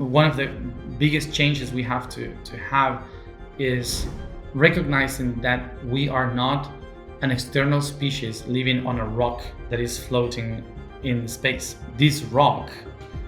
one of the biggest changes we have to have is recognizing that we are not an external species living on a rock that is floating in space. This rock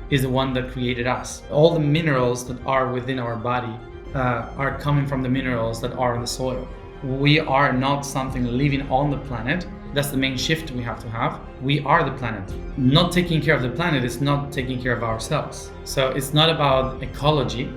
is the one that created us. All the minerals that are within our body are coming from the minerals that are in the soil. We are not something living on the planet. That's the main shift we have to have. We are the planet. Not taking care of the planet is not taking care of ourselves. So it's not about ecology.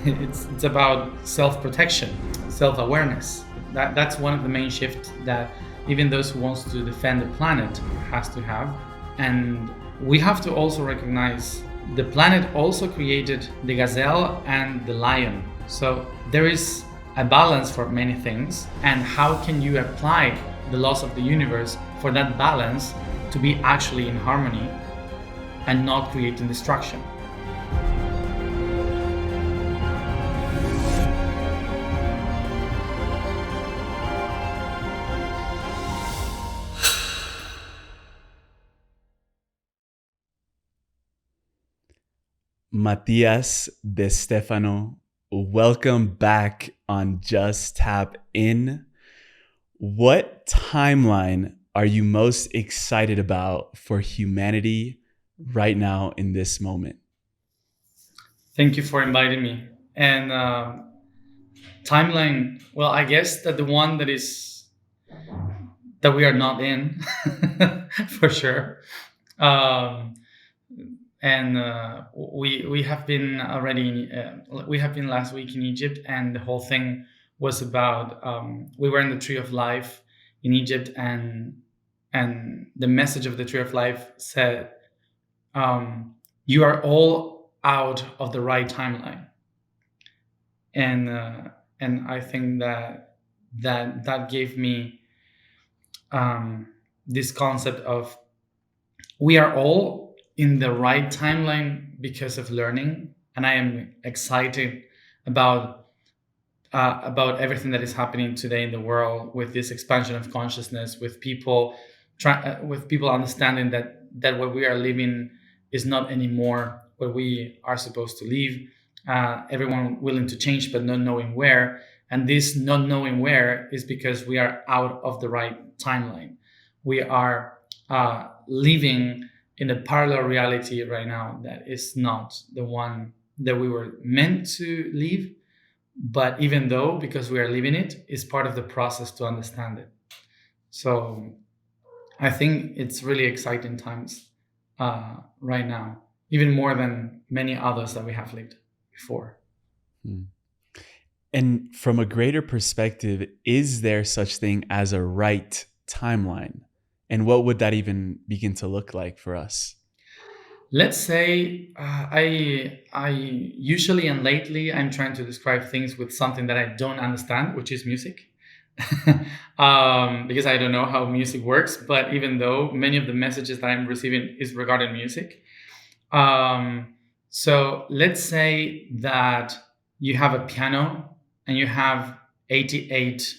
it's about self-protection, self-awareness. That's one of the main shifts that even those who wants to defend the planet has to have. And we have to also recognize the planet also created the gazelle and the lion. So there is a balance for many things. And how can you apply the laws of the universe for that balance to be actually in harmony and not creating destruction? Matías De Stefano, welcome back on Just Tap In. What timeline are you most excited about for humanity right now in this moment? Thank you for inviting me. And timeline, well, I guess that the one that we are not in, for sure. And we have been already we have been last week in Egypt, and the whole thing was about we were in the Tree of Life in Egypt, and the message of the Tree of Life said you are all out of the right timeline, and I think that gave me this concept of we are all in the right timeline because of learning, and I am excited about everything that is happening today in the world with this expansion of consciousness, with people understanding that what we are living is not anymore what we are supposed to live. Everyone willing to change, but not knowing where. And this not knowing where is because we are out of the right timeline. We are living in a parallel reality right now that is not the one that we were meant to live. But even though, because we are living it, is part of the process to understand it. So I think it's really exciting times right now, even more than many others that we have lived before. And from a greater perspective, is there such thing as a right timeline? And what would that even begin to look like for us? Let's say I usually and lately I'm trying to describe things with something that I don't understand, which is music. Because I don't know how music works, but even though many of the messages that I'm receiving is regarding music. So let's say that you have a piano and you have 88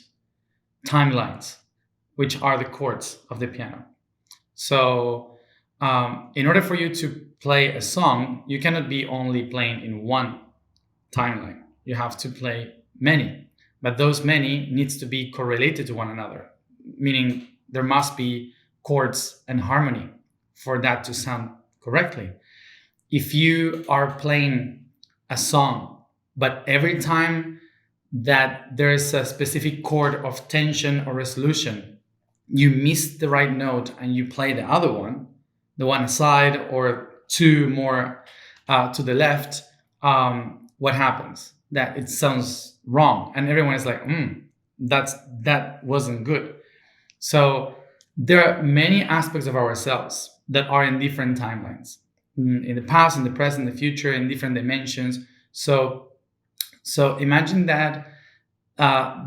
timelines, which are the chords of the piano. So in order for you to play a song, you cannot be only playing in one timeline. You have to play many, but those many needs to be correlated to one another, meaning there must be chords and harmony for that to sound correctly. If you are playing a song, but every time that there is a specific chord of tension or resolution, you miss the right note and you play the other one, the one aside or two more to the left, what happens? That it sounds wrong, and everyone is like, that wasn't good. So there are many aspects of ourselves that are in different timelines, in the past, in the present, the future, in different dimensions. So imagine that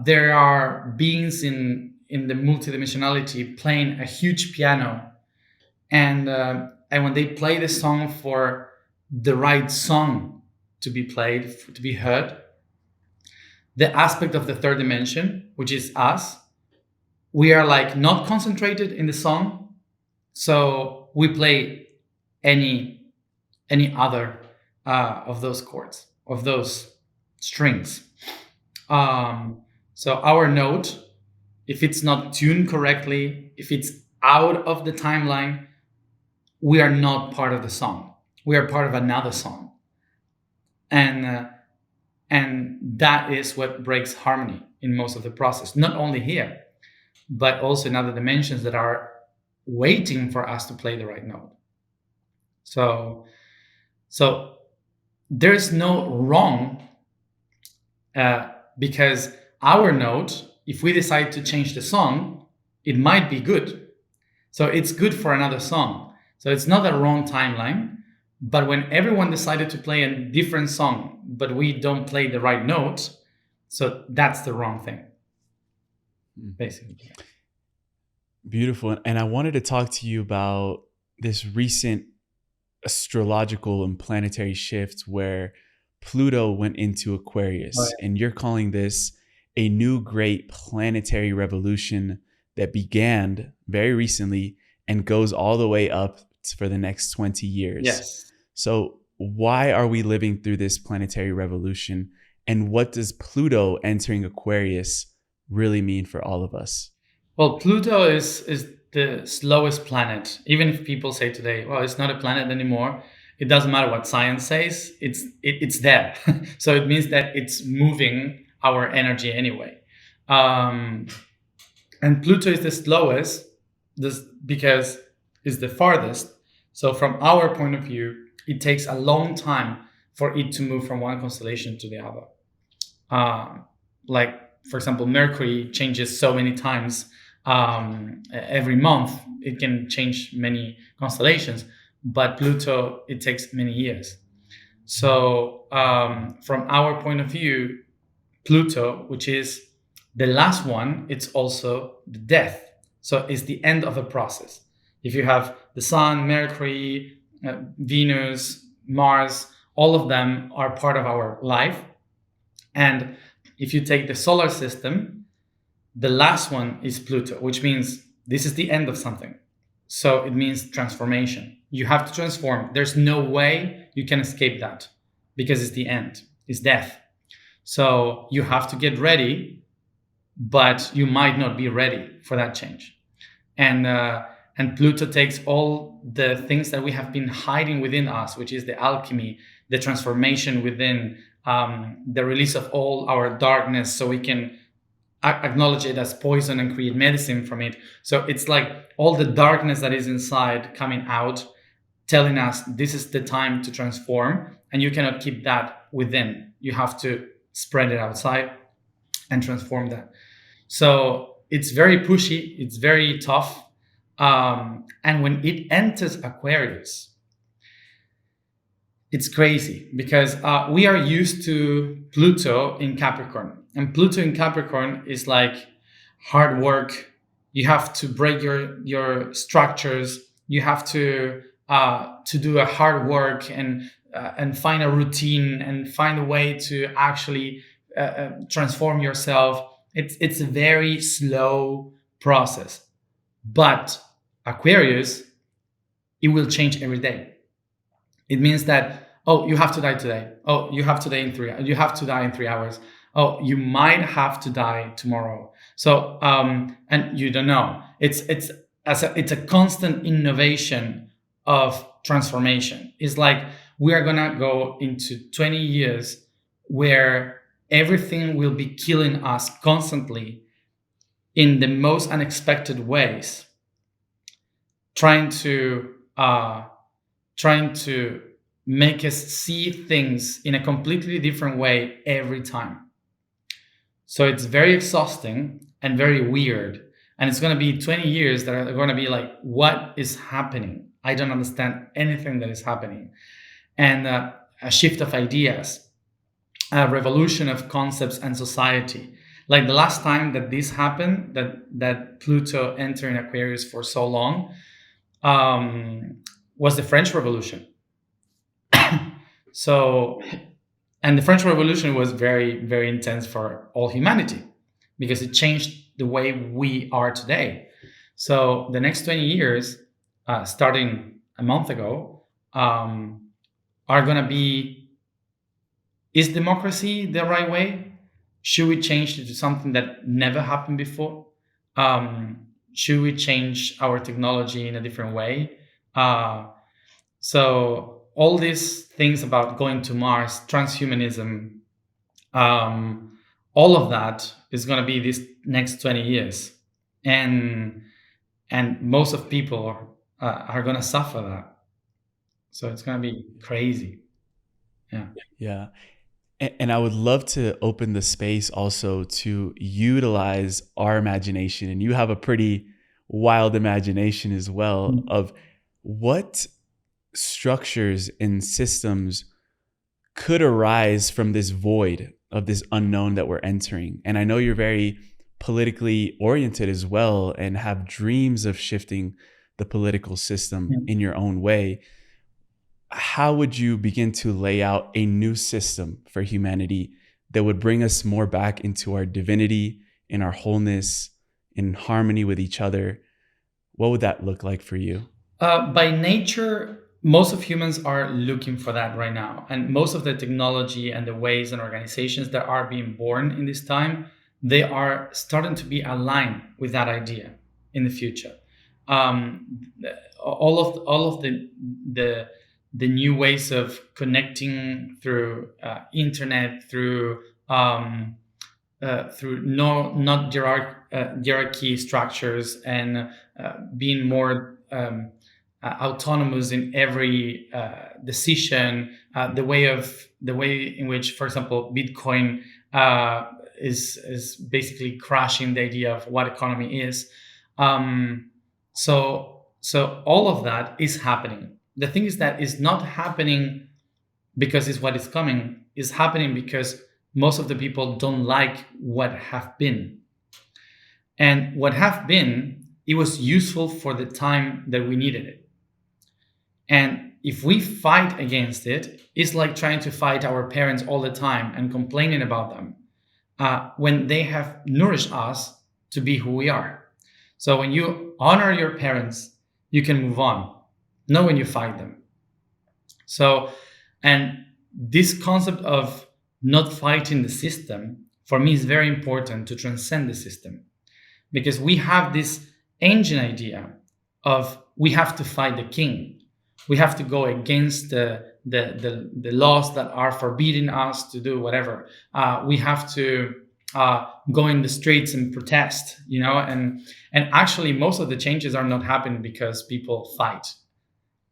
there are beings in the multidimensionality playing a huge piano, and when they play the song for the right song to be played, to be heard, the aspect of the third dimension, which is us, we are like not concentrated in the song, so we play any other of those chords, of those strings. So our note, if it's not tuned correctly, if it's out of the timeline, we are not part of the song. We are part of another song, and that is what breaks harmony in most of the process. Not only here, but also in other dimensions that are waiting for us to play the right note. So there is no wrong, because our note, if we decide to change the song, it might be good. So it's good for another song. So it's not a wrong timeline. But when everyone decided to play a different song, but we don't play the right note, so that's the wrong thing, basically. Beautiful. And I wanted to talk to you about this recent astrological and planetary shift where Pluto went into Aquarius. Oh, yeah. And you're calling this a new great planetary revolution that began very recently and goes all the way up for the next 20 years. Yes. So why are we living through this planetary revolution? And what does Pluto entering Aquarius really mean for all of us? Well, Pluto is the slowest planet. Even if people say today, well, it's not a planet anymore, it doesn't matter what science says, it's there. So it means that it's moving our energy anyway. And Pluto is the slowest because it's the farthest. So from our point of view, it takes a long time for it to move from one constellation to the other. Like, for example, Mercury changes so many times every month. It can change many constellations, but Pluto, it takes many years. So from our point of view, Pluto, which is the last one, it's also the death. So it's the end of a process. If you have the Sun, Mercury, Venus, Mars, all of them are part of our life. And if you take the solar system, the last one is Pluto, which means this is the end of something. So it means transformation. You have to transform. There's no way you can escape that because it's the end, it's death. So you have to get ready, but you might not be ready for that change. And Pluto takes all the things that we have been hiding within us, which is the alchemy, the transformation within, the release of all our darkness, so we can acknowledge it as poison and create medicine from it. So it's like all the darkness that is inside coming out, telling us this is the time to transform, and you cannot keep that within. You have to spread it outside and transform that. So it's very pushy, it's very tough. And when it enters Aquarius, it's crazy because we are used to Pluto in Capricorn. And Pluto in Capricorn is like hard work. You have to break your structures. You have to do a hard work and find a routine and find a way to actually transform yourself. It's a very slow process. But Aquarius, it will change every day. It means that, oh, you have to die today. Oh, you have to die in 3 hours. Oh, you might have to die tomorrow. So, and you don't know. It's a constant innovation of transformation. It's like we are gonna go into 20 years where everything will be killing us constantly in the most unexpected ways, trying to make us see things in a completely different way every time. So it's very exhausting and very weird. And it's going to be 20 years that are going to be like, what is happening? I don't understand anything that is happening. And a shift of ideas, a revolution of concepts and society. Like the last time that this happened, that Pluto entered in Aquarius for so long, was the French Revolution. So, and the French Revolution was very, very intense for all humanity because it changed the way we are today. So the next 20 years, starting a month ago, are going to be Is democracy the right way? Should we change it to something that never happened before? Should we change our technology in a different way? So all these things about going to Mars, transhumanism, all of that is going to be these next 20 years, and most of people are going to suffer that. So it's going to be crazy. Yeah. Yeah. And I would love to open the space also to utilize our imagination. And you have a pretty wild imagination as well of what structures and systems could arise from this void of this unknown that we're entering. And I know you're very politically oriented as well and have dreams of shifting the political system in your own way. How would you begin to lay out a new system for humanity that would bring us more back into our divinity, in our wholeness, in harmony with each other? What would that look like for you? By nature, most of humans are looking for that right now. And most of the technology and the ways and organizations that are being born in this time, they are starting to be aligned with that idea in the future. All of the new ways of connecting through internet, through not hierarchy structures, and being more autonomous in every decision. The way in which, for example, Bitcoin is basically crashing the idea of what economy is. So all of that is happening. The thing is that it's not happening because it's what is coming. It's happening because most of the people don't like what have been. And what have been, it was useful for the time that we needed it. And if we fight against it, it's like trying to fight our parents all the time and complaining about them when they have nourished us to be who we are. So when you honor your parents, you can move on, not when you fight them. So, and this concept of not fighting the system, for me, is very important to transcend the system, because we have this ancient idea of we have to fight the king. We have to go against the laws that are forbidding us to do whatever. We have to go in the streets and protest, and actually most of the changes are not happening because people fight,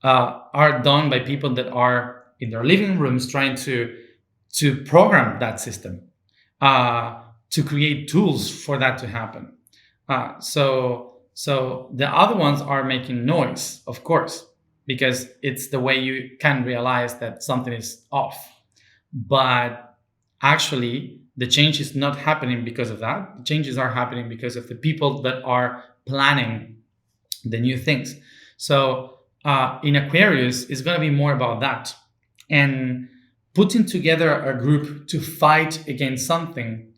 are done by people that are in their living rooms trying to program that system, to create tools for that to happen. So the other ones are making noise, of course, because it's the way you can realize that something is off. But actually, the change is not happening because of that. The changes are happening because of the people that are planning the new things. So in Aquarius, it's going to be more about that. And putting together a group to fight against something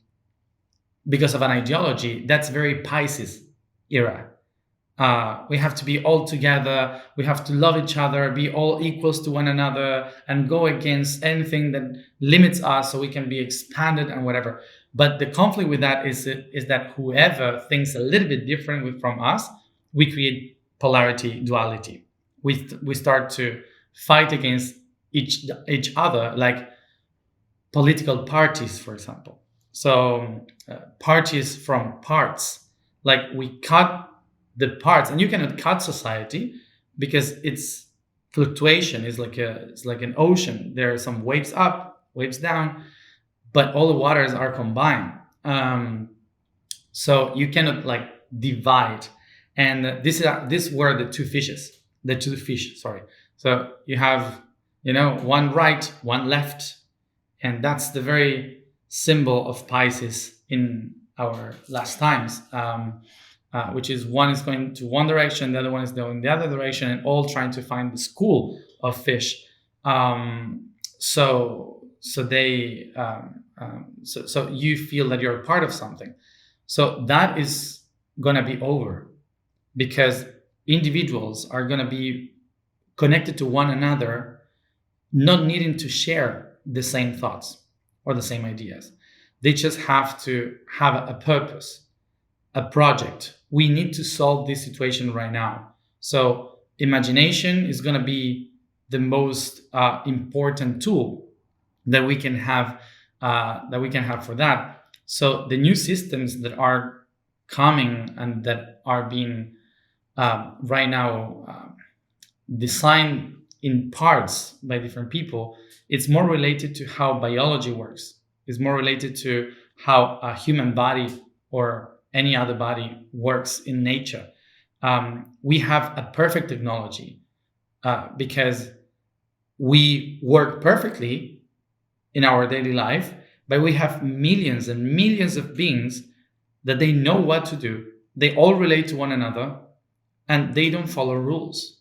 because of an ideology, that's very Pisces era. We have to be all together. We have to love each other, be all equals to one another, and go against anything that limits us so we can be expanded and whatever. But the conflict with that is that whoever thinks a little bit different from us, we create polarity, duality. We start to fight against each other, like political parties, for example. So parties from parts, like we cut the parts, and you cannot cut society because it's fluctuation. It's like an ocean. There are some waves up, waves down, but all the waters are combined. So you cannot divide. And these were the two fish. Sorry. So you have one right, one left, and that's the very symbol of Pisces in our last times. Which is one is going to one direction, the other one is going the other direction, and all trying to find the school of fish. So you feel that you're a part of something. So that is going to be over, because individuals are going to be connected to one another, not needing to share the same thoughts. or the same ideas. They just have to have a purpose, a project. We need to solve this situation right now. So imagination is going to be the most important tool that we can have for that. So the new systems that are coming and that are being right now designed in parts by different people, it's more related to how biology works. It's more related to how a human body or any other body works in nature. We have a perfect technology because we work perfectly in our daily life, but we have millions and millions of beings that they know what to do. They all relate to one another and they don't follow rules.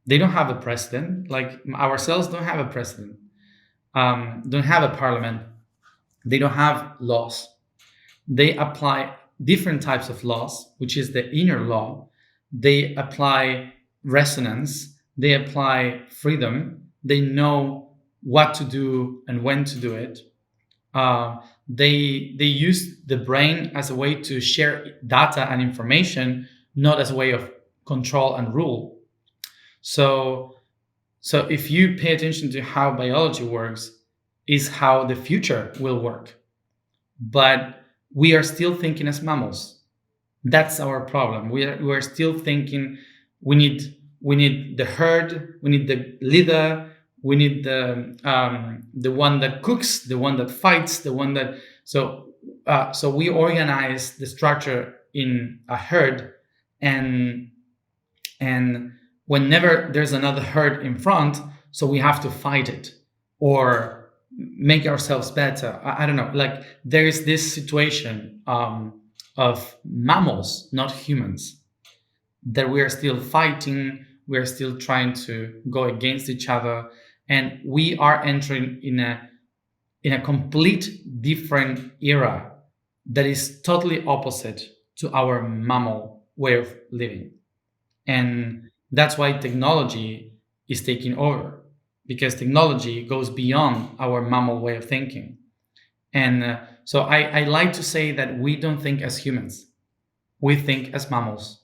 They don't have a president, like ourselves don't have a president, don't have a parliament. They don't have laws. They apply different types of laws, which is the inner law. They apply resonance. They apply freedom. They know what to do and when to do it. They use the brain as a way to share data and information, not as a way of control and rule. So if you pay attention to how biology works, is how the future will work. But we are still thinking as mammals. That's our problem. We are still thinking we need the herd, we need the leader, we need the one that cooks, the one that fights, the one that so we organize the structure in a herd, and whenever there's another herd in front, so we have to fight it or make ourselves better. I don't know. Like there is this situation of mammals, not humans, that we are still fighting. We are still trying to go against each other, and we are entering in a complete different era that is totally opposite to our mammal way of living. And that's why technology is taking over, because technology goes beyond our mammal way of thinking. And so I like to say that we don't think as humans, we think as mammals,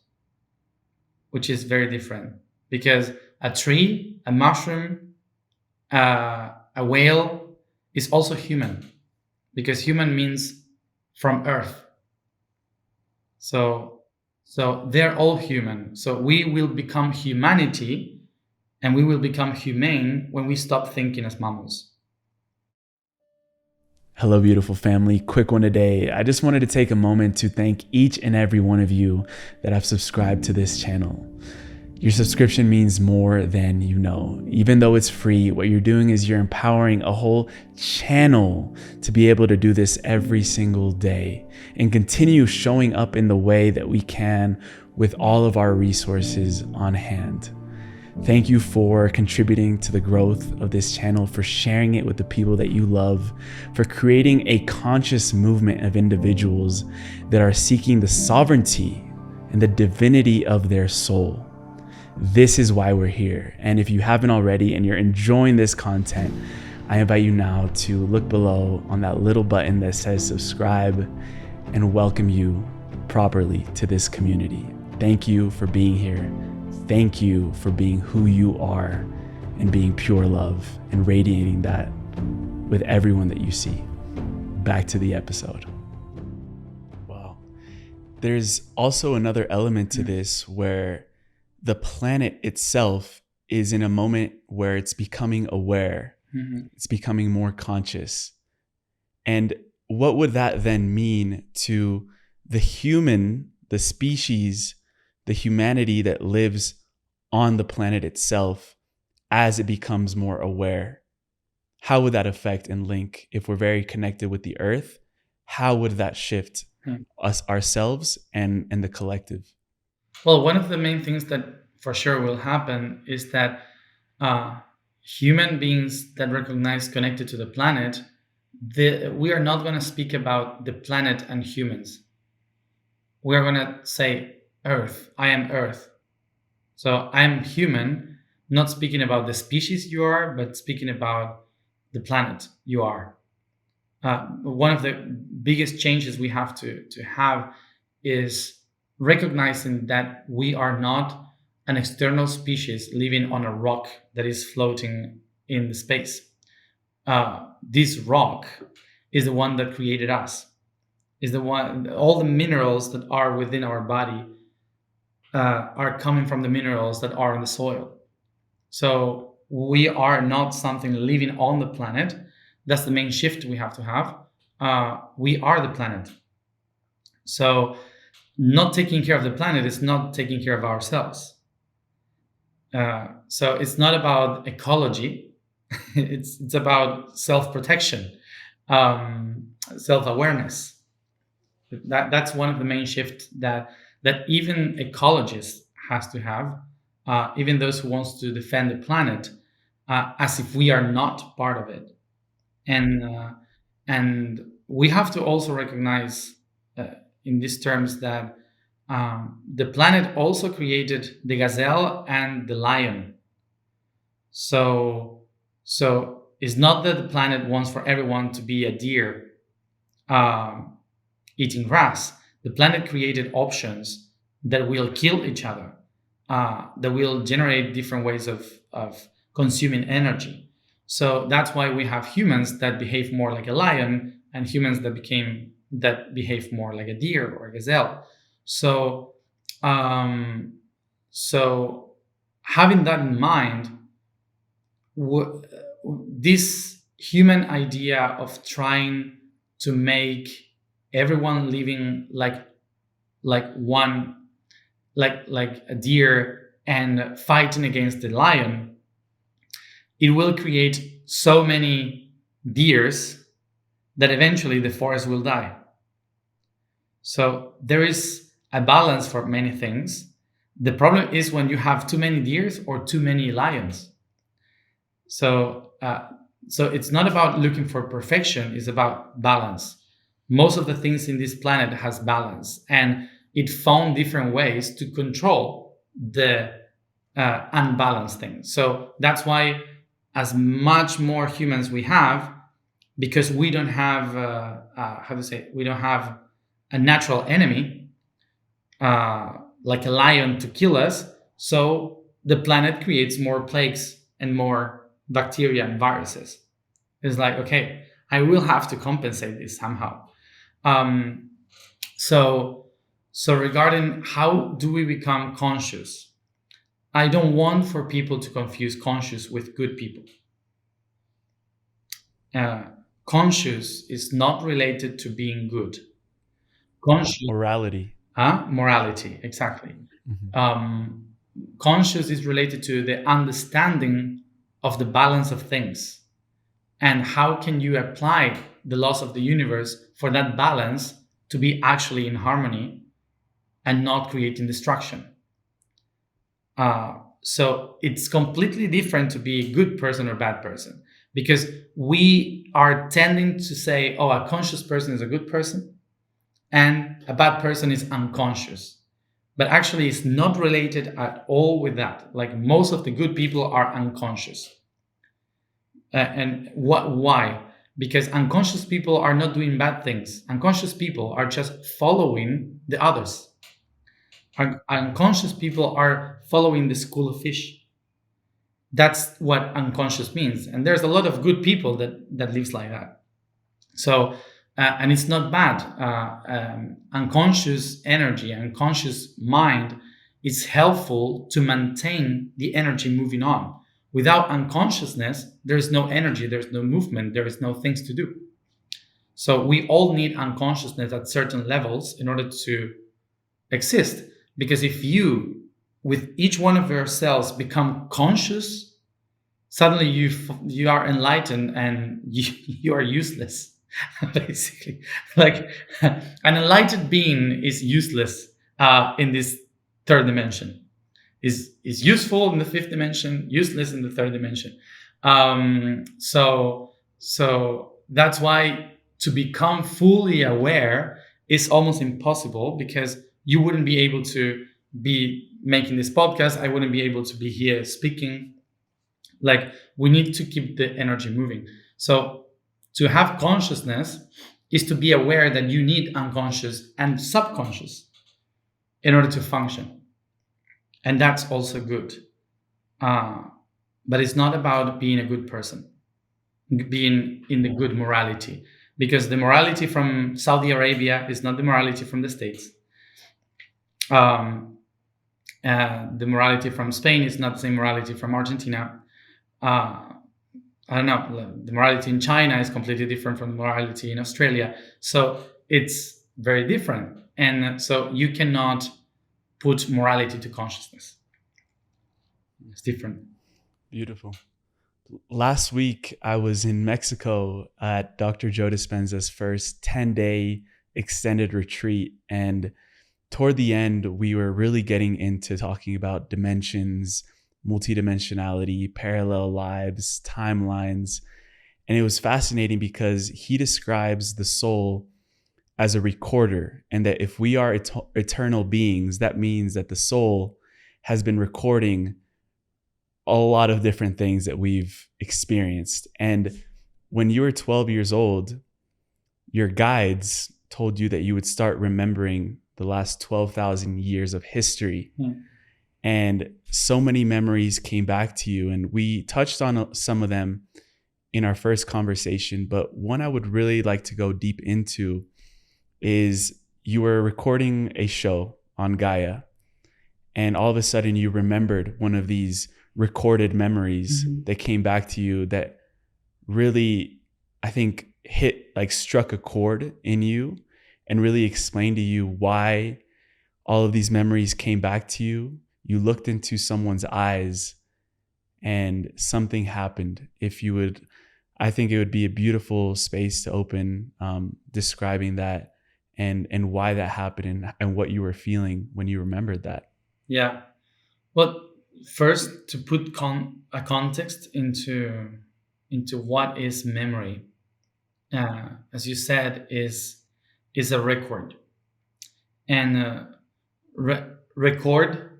which is very different, because a tree, a mushroom, a whale is also human, because human means from earth. So they're all human. So we will become humanity and we will become humane when we stop thinking as mammals. Hello, beautiful family. Quick one today. I just wanted to take a moment to thank each and every one of you that have subscribed to this channel. Your subscription means more than you know. Even though it's free, what you're doing is you're empowering a whole channel to be able to do this every single day and continue showing up in the way that we can with all of our resources on hand. Thank you for contributing to the growth of this channel, for sharing it with the people that you love, for creating a conscious movement of individuals that are seeking the sovereignty and the divinity of their soul. This is why we're here. And if you haven't already and you're enjoying this content, I invite you now to look below on that little button that says subscribe and welcome you properly to this community. Thank you for being here. Thank you for being who you are and being pure love and radiating that with everyone that you see. Back to the episode. Wow. There's also another element to this where the planet itself is in a moment where it's becoming aware. Mm-hmm. It's becoming more conscious. And what would that then mean to the human, the species, the humanity that lives on the planet itself as it becomes more aware? How would that affect and link? If we're very connected with the earth, how would that shift us, ourselves, and the collective? Well, one of the main things that for sure will happen is that human beings that recognize connected to the planet, we are not going to speak about the planet and humans. We are going to say Earth. I am Earth. So I'm human, not speaking about the species you are, but speaking about the planet you are. one of the biggest changes we have to have is recognizing that we are not an external species living on a rock that is floating in the space. This rock is the one that created us, is the one, all the minerals that are within our body are coming from the minerals that are in the soil. So we are not something living on the planet. That's the main shift we have to have. We are the planet. So not taking care of the planet is not taking care of ourselves. So it's not about ecology. It's about self-protection, self-awareness. That's one of the main shifts that even ecologists has to have, even those who wants to defend the planet, as if we are not part of it. And we have to also recognize in these terms that the planet also created the gazelle and the lion. So it's not that the planet wants for everyone to be a deer eating grass. The planet created options that will kill each other, that will generate different ways of consuming energy. So that's why we have humans that behave more like a lion and humans that behave more like a deer or a gazelle. So, so having that in mind, this human idea of trying to make everyone living like one, like a deer and fighting against the lion, it will create so many deers that eventually the forest will die. So there is a balance for many things. The problem is when you have too many deers or too many lions. So it's not about looking for perfection, it's about balance. Most of the things in this planet has balance, and it found different ways to control the unbalanced things. So that's why as much more humans we have, because we don't have we don't have a natural enemy like a lion to kill us, so the planet creates more plagues and more bacteria and viruses. It's like, okay, I will have to compensate this somehow. So regarding how do we become conscious, I don't want for people to confuse conscious with good people. Conscious is not related to being good. Conscious, Morality. morality, exactly. Mm-hmm. Conscious is related to the understanding of the balance of things, and how can you apply the laws of the universe for that balance to be actually in harmony and not creating destruction. So it's completely different to be a good person or bad person, because we are tending to say, oh, a conscious person is a good person and a bad person is unconscious. But actually, it's not related at all with that. Like, most of the good people are unconscious. And why? Because unconscious people are not doing bad things. Unconscious people are just following the others. Unconscious people are following the school of fish. That's what unconscious means. And there's a lot of good people that lives like that. So, and it's not bad. Unconscious energy, unconscious mind is helpful to maintain the energy moving on. Without unconsciousness, there's no energy, there's no movement, there is no things to do. So we all need unconsciousness at certain levels in order to exist. Because if you, with each one of your cells, become conscious, suddenly you are enlightened and you are useless. Basically, like an enlightened being is useless in this third dimension. Is useful in the fifth dimension, useless in the third dimension. So that's why to become fully aware is almost impossible, because you wouldn't be able to be making this podcast. I wouldn't be able to be here speaking. Like, we need to keep the energy moving. So To have consciousness is to be aware that you need unconscious and subconscious in order to function. And that's also good. But it's not about being a good person, being in the good morality, because the morality from Saudi Arabia is not the morality from the States. The morality from Spain is not the same morality from Argentina. I don't know, the morality in China is completely different from the morality in Australia. So it's very different. And so you cannot put morality to consciousness. It's different. Beautiful. Last week, I was in Mexico at Dr. Joe Dispenza's first 10-day extended retreat. And toward the end, we were really getting into talking about dimensions, multidimensionality, parallel lives, timelines. And it was fascinating because he describes the soul as a recorder, and that if we are eternal beings, that means that the soul has been recording a lot of different things that we've experienced. And when you were 12 years old, your guides told you that you would start remembering the last 12,000 years of history. And so many memories came back to you. And we touched on some of them in our first conversation, but one I would really like to go deep into is you were recording a show on Gaia, and all of a sudden you remembered one of these recorded memories that came back to you that really, I think, struck a chord in you and really explained to you why all of these memories came back to you. You looked into someone's eyes and something happened. If you would, I think it would be a beautiful space to open, describing that and why that happened and what you were feeling when you remembered that. Yeah. Well, first, to put a context into what is memory, as you said, is a record, and record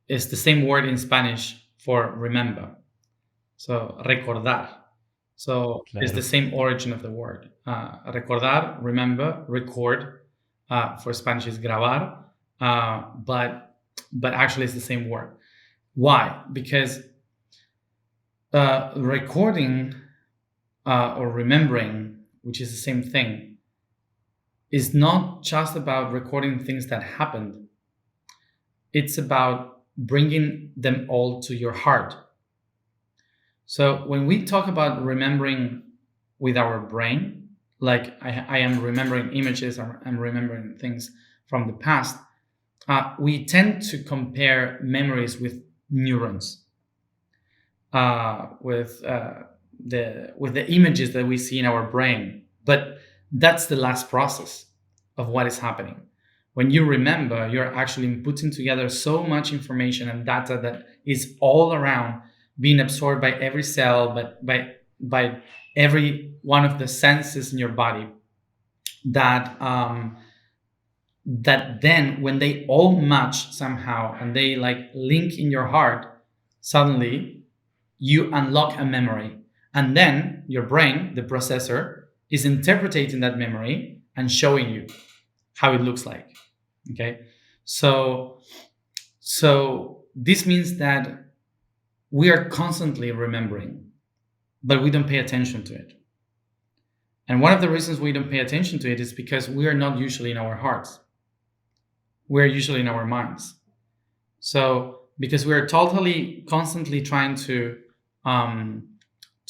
is the same word in Spanish for remember. So recordar. So it's the same origin of the word. Recordar, remember, record. For Spanish is grabar, but actually it's the same word. Why? Because recording or remembering, which is the same thing, is not just about recording things that happened. It's about bringing them all to your heart. So when we talk about remembering with our brain, like I am remembering images, I'm remembering things from the past, we tend to compare memories with neurons, with the images that we see in our brain. But that's the last process of what is happening. When you remember, you're actually putting together so much information and data that is all around, being absorbed by every cell, but by every one of the senses in your body, that then when they all match somehow and they link in your heart, suddenly you unlock a memory. And then your brain, the processor, is interpreting that memory and showing you how it looks like. Okay? So this means that we are constantly remembering, but we don't pay attention to it. And one of the reasons we don't pay attention to it is because we are not usually in our hearts. We're usually in our minds. So because we're constantly trying to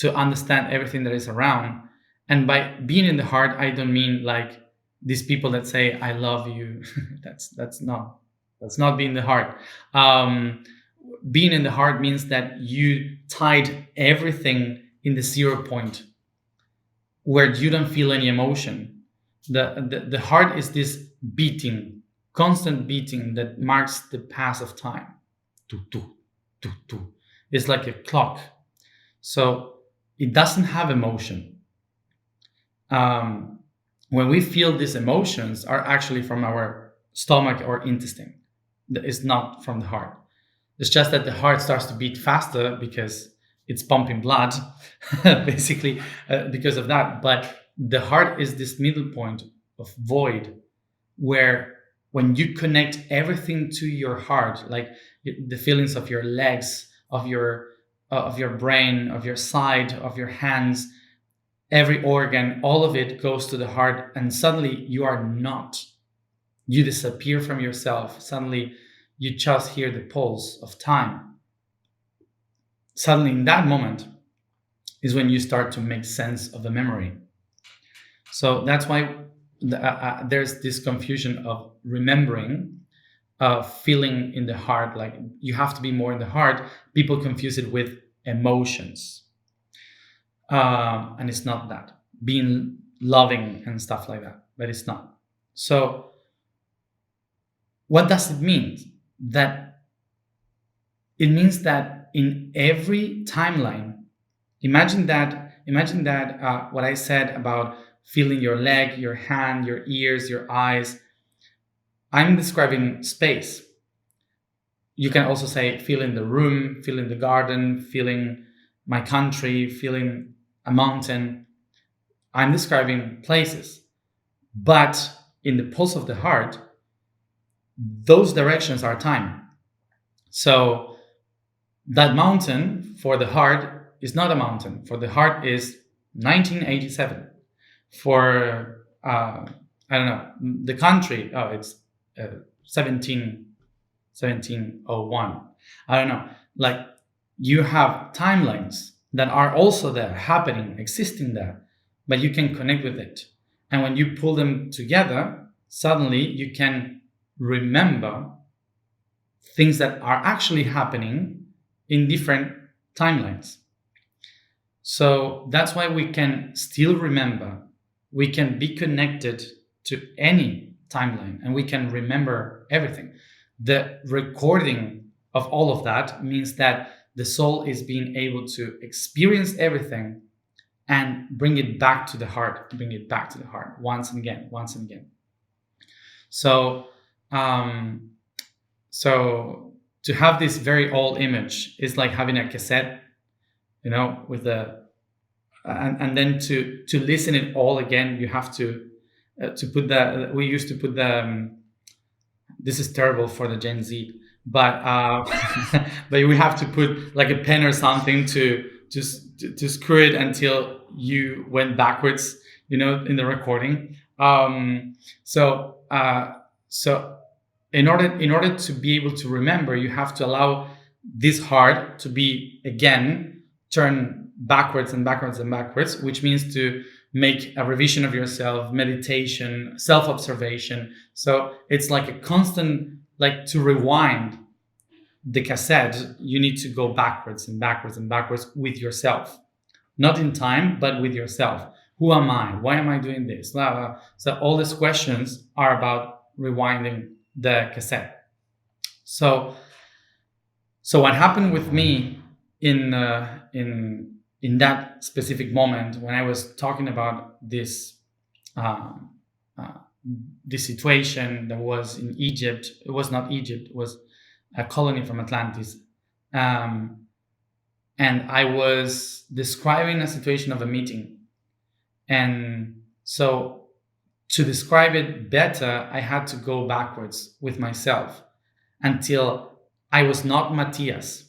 understand everything that is around. And by being in the heart, I don't mean like these people that say, I love you. that's not being the heart. Being in the heart means that you tied everything in the 0 point where you don't feel any emotion. The heart is this beating, constant beating that marks the pass of time. It's like a clock. So it doesn't have emotion. When we feel these emotions are actually from our stomach or intestine. It's not from the heart. It's just that the heart starts to beat faster because it's pumping blood, basically, because of that. But the heart is this middle point of void, where when you connect everything to your heart, like the feelings of your legs, of your brain, of your side, of your hands, every organ, all of it goes to the heart, and suddenly you are not. You disappear from yourself. Suddenly you just hear the pulse of time. Suddenly, in that moment, is when you start to make sense of the memory. So that's why there's this confusion of remembering, feeling in the heart. Like you have to be more in the heart. People confuse it with emotions, and it's not that. Being loving and stuff like that, but it's not. So, what does it mean? That it means that in every timeline, imagine that what I said about feeling your leg, your hand, your ears, your eyes. I'm describing space. You can also say feeling the room, feeling the garden, feeling my country, feeling a mountain. I'm describing places. But in the pulse of the heart, those directions are time. So that mountain for the heart is not a mountain. For the heart is 1987. For I don't know, the country, oh, it's 1701. I don't know. Like you have timelines that are also there, happening, existing there, but you can connect with it. And when you pull them together, suddenly you can remember things that are actually happening in different timelines. So that's why we can still remember, we can be connected to any timeline, and we can remember everything. The recording of all of that means that the soul is being able to experience everything and bring it back to the heart, once and again. So, so to have this very old image is like having a cassette, with the and then to listen it all again, you have to put the. We used to put the. This is terrible for the Gen Z, but but we have to put like a pen or something to screw it until you went backwards, in the recording. So in order to be able to remember, you have to allow this heart to be again turned backwards and backwards and backwards, which means to make a revision of yourself, meditation, self-observation. So it's like a constant, like to rewind the cassette, you need to go backwards and backwards and backwards with yourself. Not in time, but with yourself. Who am I? Why am I doing this? Blah, blah. So all these questions are about rewinding the cassette. So what happened with me in that specific moment when I was talking about this this situation that was in Egypt? It was not Egypt; it was a colony from Atlantis, and I was describing a situation of a meeting, and so to describe it better, I had to go backwards with myself until I was not Matias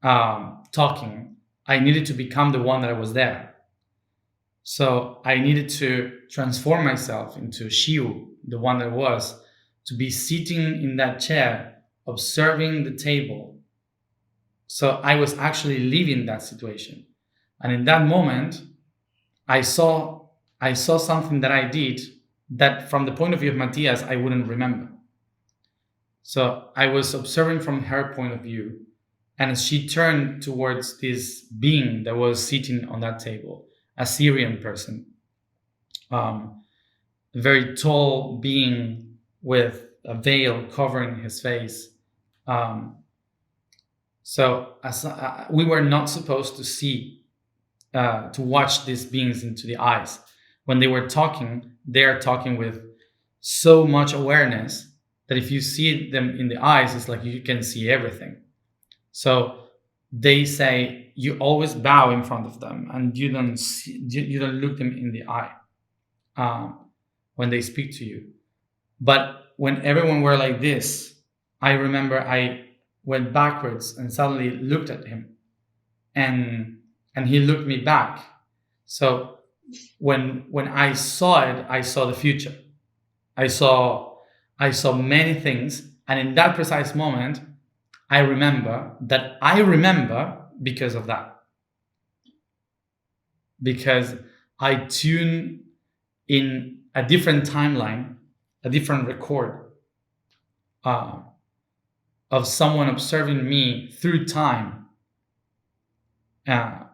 talking. I needed to become the one that I was there. So I needed to transform myself into Shiu, the one that was, to be sitting in that chair, observing the table. So I was actually living that situation. And in that moment, I saw something that I did that from the point of view of Matias, I wouldn't remember. So I was observing from her point of view, and she turned towards this being that was sitting on that table, a Syrian person, a very tall being with a veil covering his face. So as we were not supposed to see, to watch these beings into the eyes. When they were talking, they are talking with so much awareness that if you see them in the eyes, it's like you can see everything. So they say you always bow in front of them, and you don't look them in the eye when they speak to you. But when everyone were like this, I remember I went backwards and suddenly looked at him, and he looked me back. So when I saw it, I saw the future. I saw many things, and in that precise moment, I remember because of that. Because I tune in a different timeline, a different record of someone observing me through time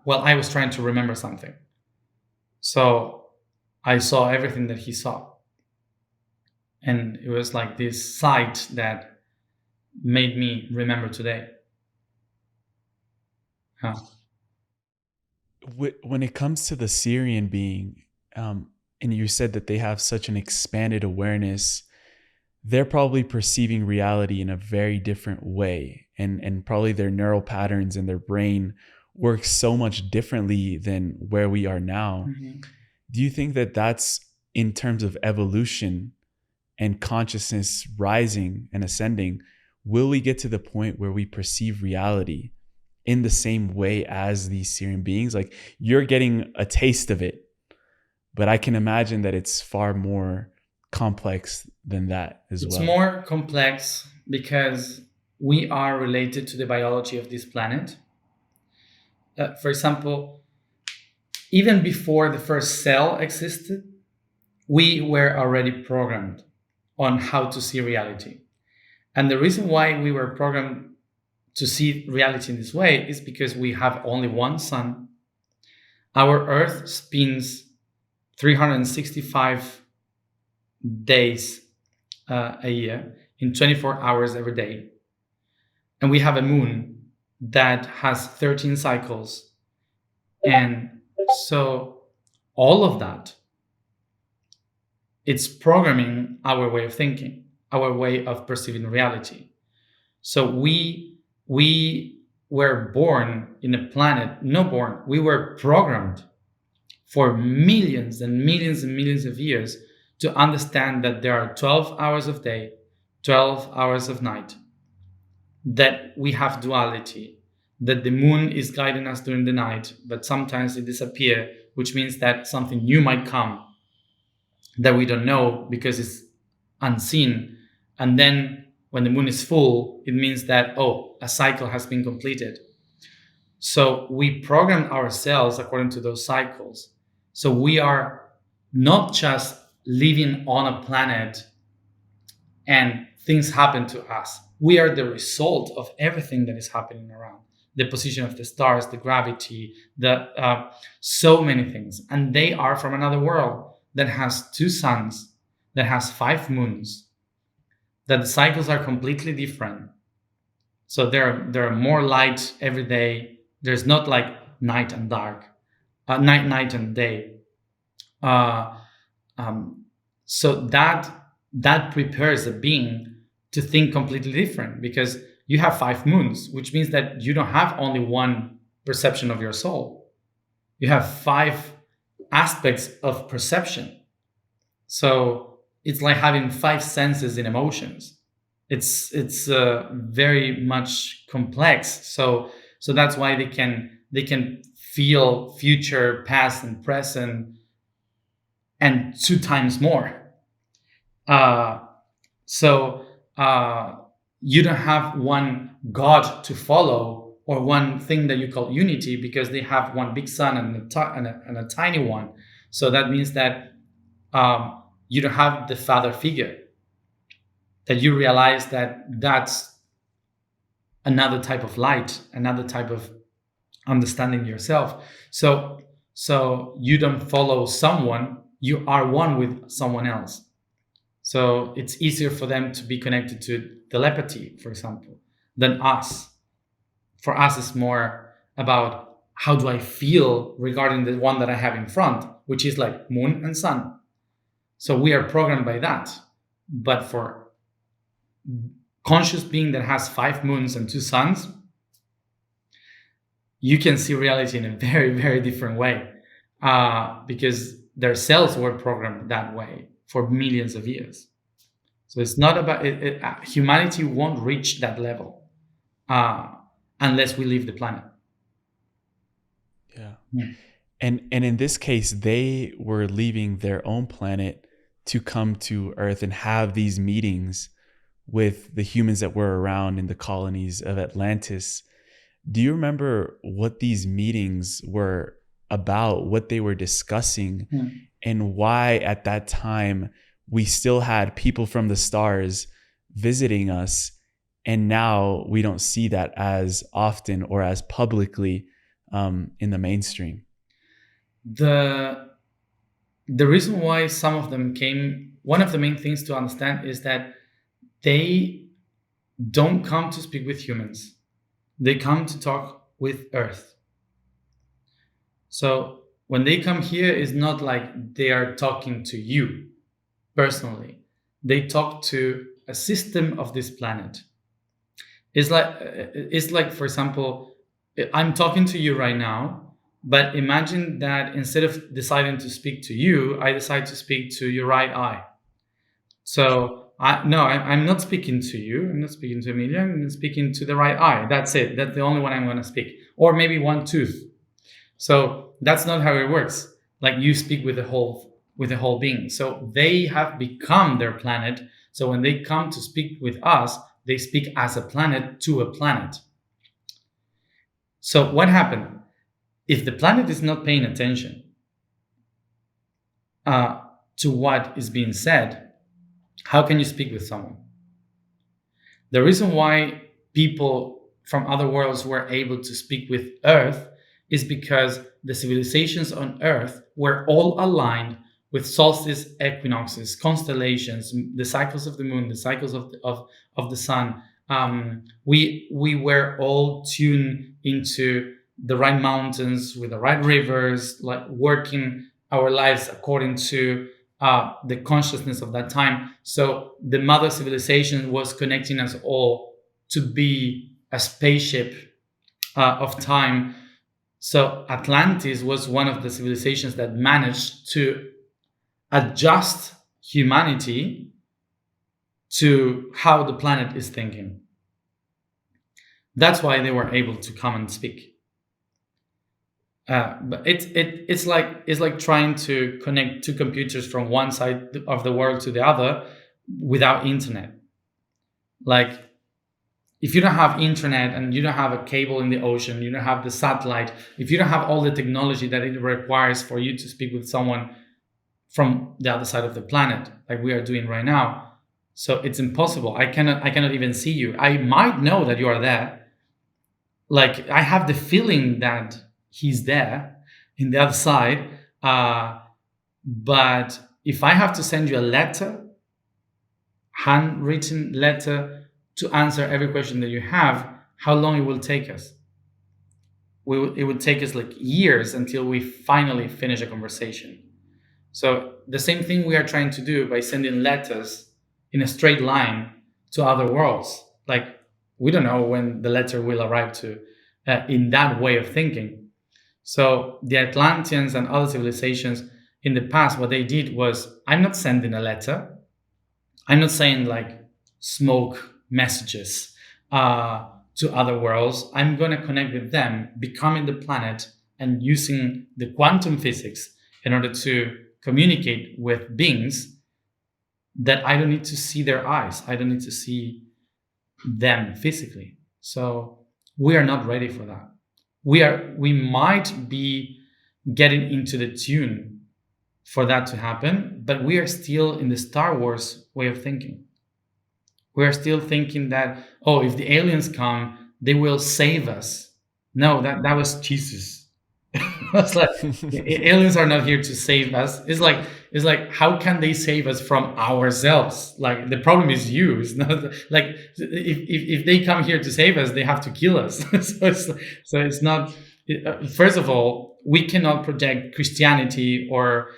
while I was trying to remember something. So I saw everything that he saw. And it was like this sight that made me remember today. When it comes to the Syrian being, and you said that they have such an expanded awareness, they're probably perceiving reality in a very different way, and probably their neural patterns in their brain work so much differently than where we are now. Mm-hmm. Do you think that that's in terms of evolution and consciousness rising and ascending? Will we get to the point where we perceive reality in the same way as these Syrian beings? Like, you're getting a taste of it, but I can imagine that it's far more complex than that as well. It's more complex because we are related to the biology of this planet. For example, even before the first cell existed, we were already programmed on how to see reality. And the reason why we were programmed to see reality in this way is because we have only one sun. Our Earth spins 365 days a year in 24 hours every day. And we have a moon that has 13 cycles. And so all of that, it's programming our way of thinking, our way of perceiving reality. So we were born in a planet, we were programmed for millions and millions and millions of years to understand that there are 12 hours of day, 12 hours of night, that we have duality, that the moon is guiding us during the night, but sometimes it disappears, which means that something new might come that we don't know because it's unseen. And then when the moon is full, it means that, a cycle has been completed. So we program ourselves according to those cycles. So we are not just living on a planet and things happen to us. We are the result of everything that is happening around. The position of the stars, the gravity, so many things. And they are from another world that has 2 suns, that has 5 moons, that the cycles are completely different. So there are more light every day. There's not like night and dark, night and day. So that prepares a being to think completely different, because you have 5 moons, which means that you don't have only one perception of your soul. You have 5 aspects of perception. So it's like having 5 senses in emotions. It's very much complex. So that's why they can feel future, past, and present, and 2 times more. You don't have one God to follow, or one thing that you call unity, because they have one big sun and a tiny one. So that means that you don't have the father figure, that you realize that that's another type of light, another type of understanding yourself. So you don't follow someone, you are one with someone else. So it's easier for them to be connected to telepathy, for example, than us. For us, it's more about how do I feel regarding the one that I have in front, which is like moon and sun. So we are programmed by that. But for conscious being that has 5 moons and 2 suns, you can see reality in a very, very different way, because their cells were programmed that way for millions of years. So it's not about humanity won't reach that level uh, unless we leave the planet. Yeah. Mm. And in this case, they were leaving their own planet to come to Earth and have these meetings with the humans that were around in the colonies of Atlantis. Do you remember what these meetings were about, what they were discussing, and why at that time we still had people from the stars visiting us, and now we don't see that as often or as publicly in the mainstream? The reason why some of them came, one of the main things to understand is that they don't come to speak with humans. They come to talk with Earth. So when they come here, it's not like they are talking to you personally. They talk to a system of this planet. It's like, for example, I'm talking to you right now, but imagine that instead of deciding to speak to you, I decide to speak to your right eye. So I'm not speaking to you. I'm not speaking to Emilio. I'm speaking to the right eye. That's it. That's the only one I'm going to speak. Or maybe one tooth. So that's not how it works. Like, you speak with the whole being. So they have become their planet. So when they come to speak with us, they speak as a planet to a planet. So what happened? If the planet is not paying attention to what is being said, how can you speak with someone? The reason why people from other worlds were able to speak with Earth is because the civilizations on Earth were all aligned with solstice, equinoxes, constellations, the cycles of the moon, the cycles of the sun. We were all tuned into the right mountains with the right rivers, like working our lives according to the consciousness of that time. So the mother civilization was connecting us all to be a spaceship of time. So Atlantis was one of the civilizations that managed to adjust humanity to how the planet is thinking. That's why they were able to come and speak. But it's like trying to connect two computers from one side of the world to the other without internet. Like, if you don't have internet and you don't have a cable in the ocean, you don't have the satellite, if you don't have all the technology that it requires for you to speak with someone from the other side of the planet, like we are doing right now, so it's impossible. I cannot even see you. I might know that you are there. Like, I have the feeling that he's there in the other side. But if I have to send you a letter, handwritten letter, to answer every question that you have, how long it will take us? It would take us like years until we finally finish a conversation. So the same thing we are trying to do by sending letters in a straight line to other worlds. Like, we don't know when the letter will arrive to in that way of thinking. So the Atlanteans and other civilizations in the past, what they did was, I'm not sending a letter. I'm not saying like smoke messages to other worlds. I'm going to connect with them, becoming the planet and using the quantum physics in order to communicate with beings that I don't need to see their eyes. I don't need to see them physically. So we are not ready for that. We might be getting into the tune for that to happen, but we are still in the Star Wars way of thinking. We are still thinking that, oh, if the aliens come, they will save us. No, that was Jesus. It's like, aliens are not here to save us. It's like how can they save us from ourselves? Like, the problem is you. It's not like, if they come here to save us, they have to kill us. So it's not. First of all, we cannot project Christianity or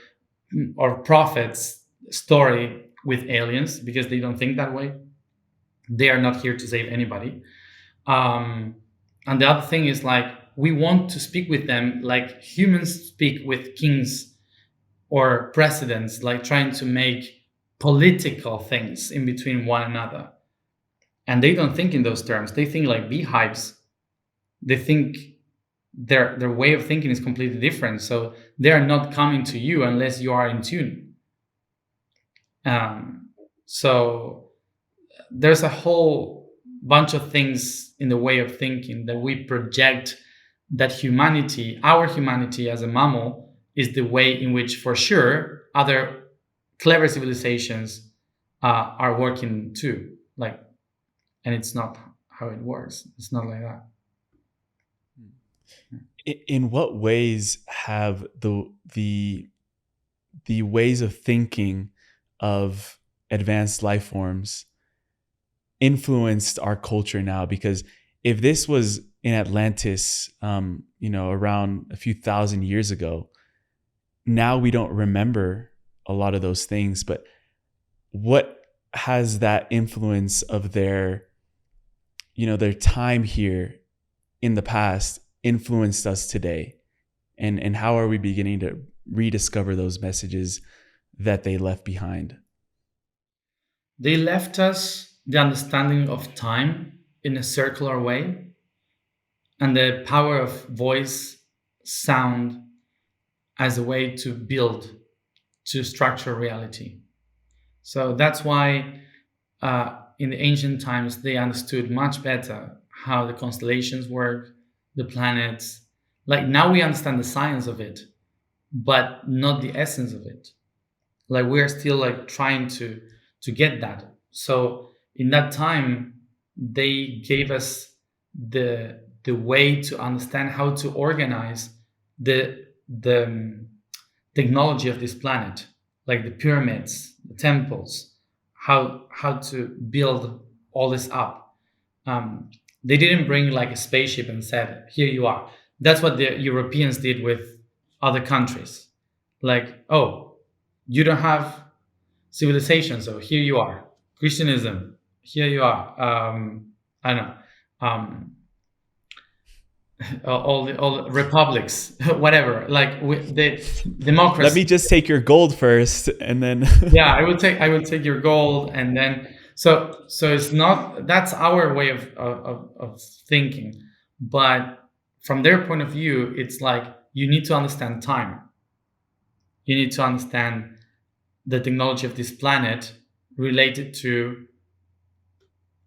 prophets story with aliens, because they don't think that way. They are not here to save anybody. And the other thing is, like, we want to speak with them like humans speak with kings or presidents, like trying to make political things in between one another. And they don't think in those terms. They think like beehives. They think their way of thinking is completely different. So they are not coming to you unless you are in tune. So there's a whole bunch of things in the way of thinking that we project, that humanity, our humanity as a mammal, is the way in which, for sure, other clever civilizations are working too. Like, and it's not how it works. It's not like that. In what ways have the ways of thinking of advanced life forms influenced our culture now? Because if this was in Atlantis, around a few thousand years ago, now we don't remember a lot of those things. But what has that influence of their time here in the past influenced us today? And how are we beginning to rediscover those messages that they left behind? They left us the understanding of time in a circular way, and the power of voice, sound, as a way to build, to structure reality. So that's why in the ancient times they understood much better how the constellations work, the planets. Like now we understand the science of it, but not the essence of it. Like we're still like trying to get that. So in that time they gave us the way to understand how to organize the technology of this planet, like the pyramids, the temples, how to build all this up. They didn't bring like a spaceship and said, "Here you are." That's what the Europeans did with other countries. Like, oh, you don't have civilization, so here you are. Christianism, here you are. I don't know. All the republics, whatever. Like the democracy. Let me just take your gold first, and then Yeah, I will take your gold, and then so it's not, that's our way of thinking, but from their point of view, it's like you need to understand time. You need to understand the technology of this planet related to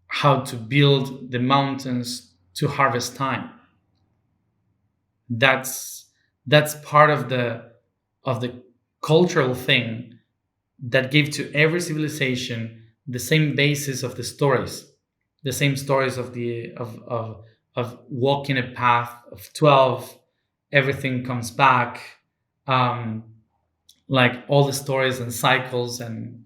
how to build the mountains to harvest time. That's part of the cultural thing that gave to every civilization the same basis of the stories, the same stories of the of walking a path of 12. Everything comes back, like all the stories and cycles and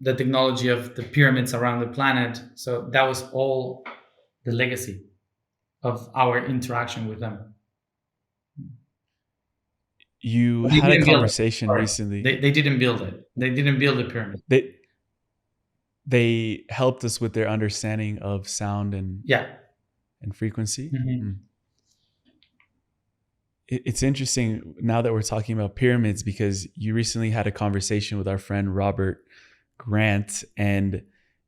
the technology of the pyramids around the planet. So that was all the legacy of our interaction with them. you They had a didn't build it. conversation Sorry. recently. They didn't build it. They didn't build the pyramid. They helped us with their understanding of sound and Yeah. frequency. Mm-hmm. It's interesting now that we're talking about pyramids, because you recently had a conversation with our friend Robert Grant, and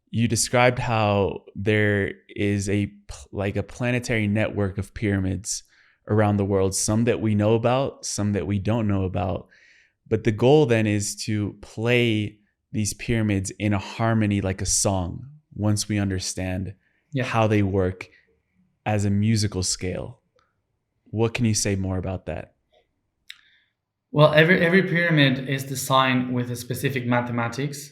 you described how there is a planetary network of pyramids around the world, some that we know about, some that we don't know about. But the goal then is to play these pyramids in a harmony, like a song, once we understand how they work as a musical scale. What can you say more about that? Well, every pyramid is designed with a specific mathematics,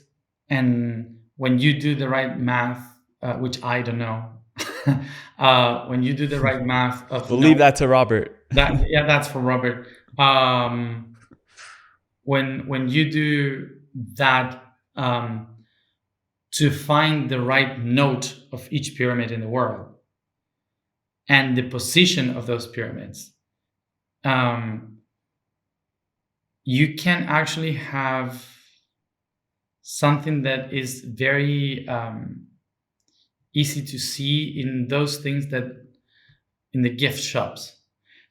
and when you do the right math, which I don't know, when you do the right math of We'll leave that to Robert. That's for Robert. When you do that, to find the right note of each pyramid in the world and the position of those pyramids, you can actually have something that is very easy to see in those things that in the gift shops.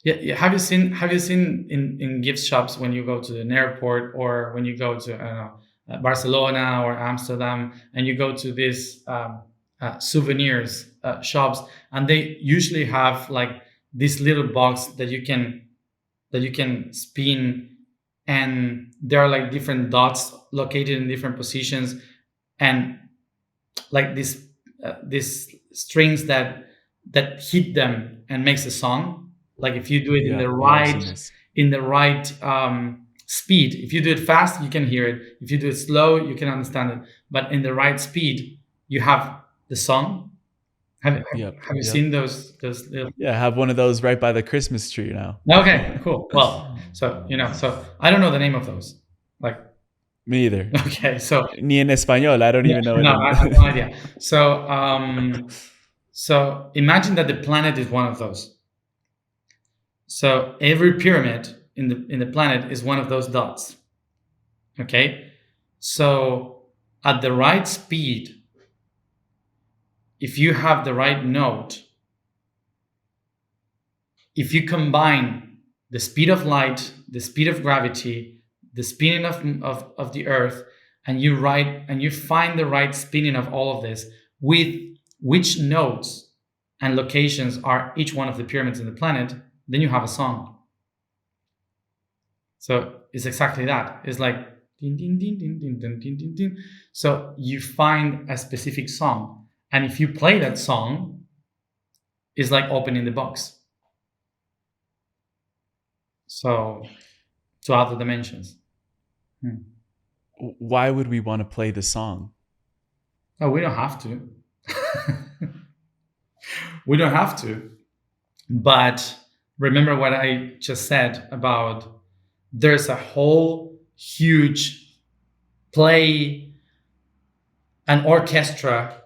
Yeah, yeah. Have you seen in gift shops when you go to an airport, or when you go to, I don't know, Barcelona or Amsterdam, and you go to these souvenirs shops, and they usually have like this little box that you can spin, and there are like different dots located in different positions, and like these strings that hit them and makes a song. Like if you do it Yeah, yeah, I've seen this. in the right speed, if you do it fast, you can hear it. If you do it slow, you can understand it. But in the right speed, you have the song. Yep, Have you yep. seen those little? Yeah, I have one of those right by the Christmas tree now. Okay, cool. Well, so so I don't know the name of those. Like, Me either. okay, so Ni en español. I don't yeah, even know it no, in. I have no idea. So so imagine that the planet is one of those. So every pyramid in the planet is one of those dots. Okay, so at the right speed, if you have the right note, if you combine the speed of light, the speed of gravity, the spinning of the earth, and you find the right spinning of all of this with which notes and locations are each one of the pyramids in the planet, then you have a song. So it's exactly that. It's like din, din, din, din, din, din, din, din, din. So you find a specific song, and if you play that song, it's like opening the box. So to other dimensions. Why would we want to play the song? Oh, we don't have to. We don't have to. But remember what I just said about there's a whole huge play, an orchestra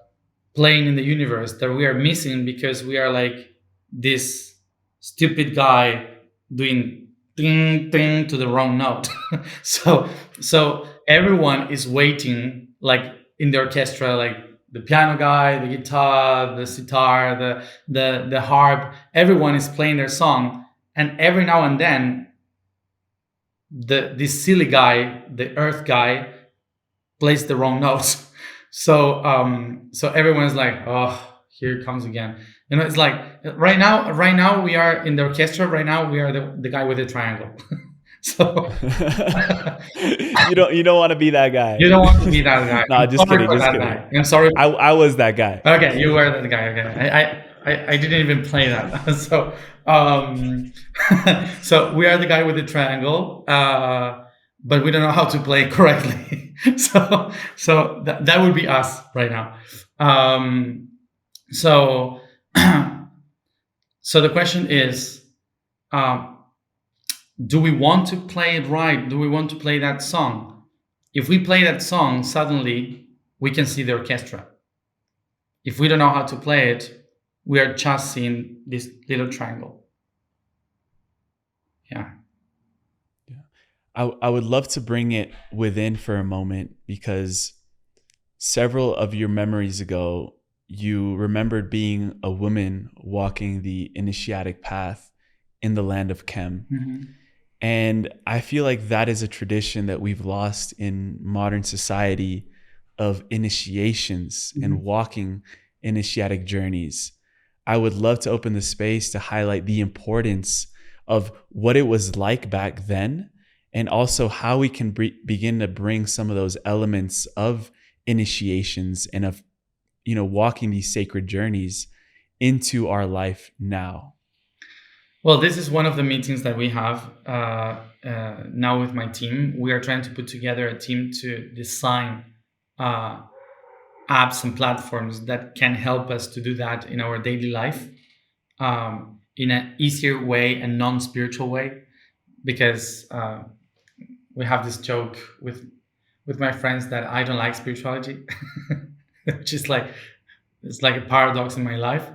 playing in the universe that we are missing because we are like this stupid guy doing ding ding to the wrong note. so everyone is waiting, like in the orchestra, like the piano guy, the guitar, the sitar, the harp, everyone is playing their song, and every now and then this silly guy, the earth guy, plays the wrong notes. So everyone's like, oh, here it comes again. It's like right now we are in the orchestra. Right now we are the guy with the triangle. So you don't want to be that guy. you don't want to be that guy. No, just kidding. Just kidding. Guy. I'm sorry. I was that guy. Okay, you were that guy. Okay, I didn't even play that. So so we are the guy with the triangle, but we don't know how to play correctly. so that would be us right now. So so the question is, do we want to play it right? Do we want to play that song? If we play that song, suddenly we can see the orchestra. If we don't know how to play it, we are just seeing this little triangle. Yeah. I would love to bring it within for a moment, because several of your memories ago, you remembered being a woman walking the initiatic path in the land of Chem. Mm-hmm. And I feel like that is a tradition that we've lost in modern society, of initiations and walking initiatic journeys. I would love to open the space to highlight the importance of what it was like back then, and also how we can begin to bring some of those elements of initiations and of, walking these sacred journeys into our life now. Well, this is one of the meetings that we have now with my team. We are trying to put together a team to design apps and platforms that can help us to do that in our daily life, in an easier way and non-spiritual way. Because we have this joke with my friends that I don't like spirituality, which is like, it's like a paradox in my life.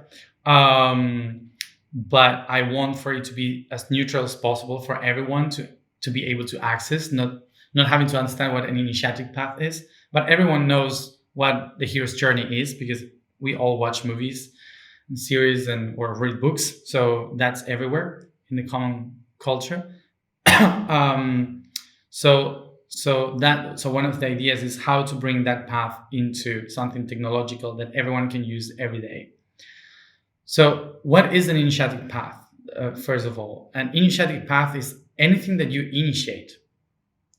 But I want for it to be as neutral as possible for everyone to be able to access, not having to understand what an initiatic path is, but everyone knows what the hero's journey is, because we all watch movies. series and or read books. So that's everywhere in the common culture. um, so one of the ideas is how to bring that path into something technological that everyone can use every day. So what is an initiatic path? First of all, an initiatic path is anything that you initiate.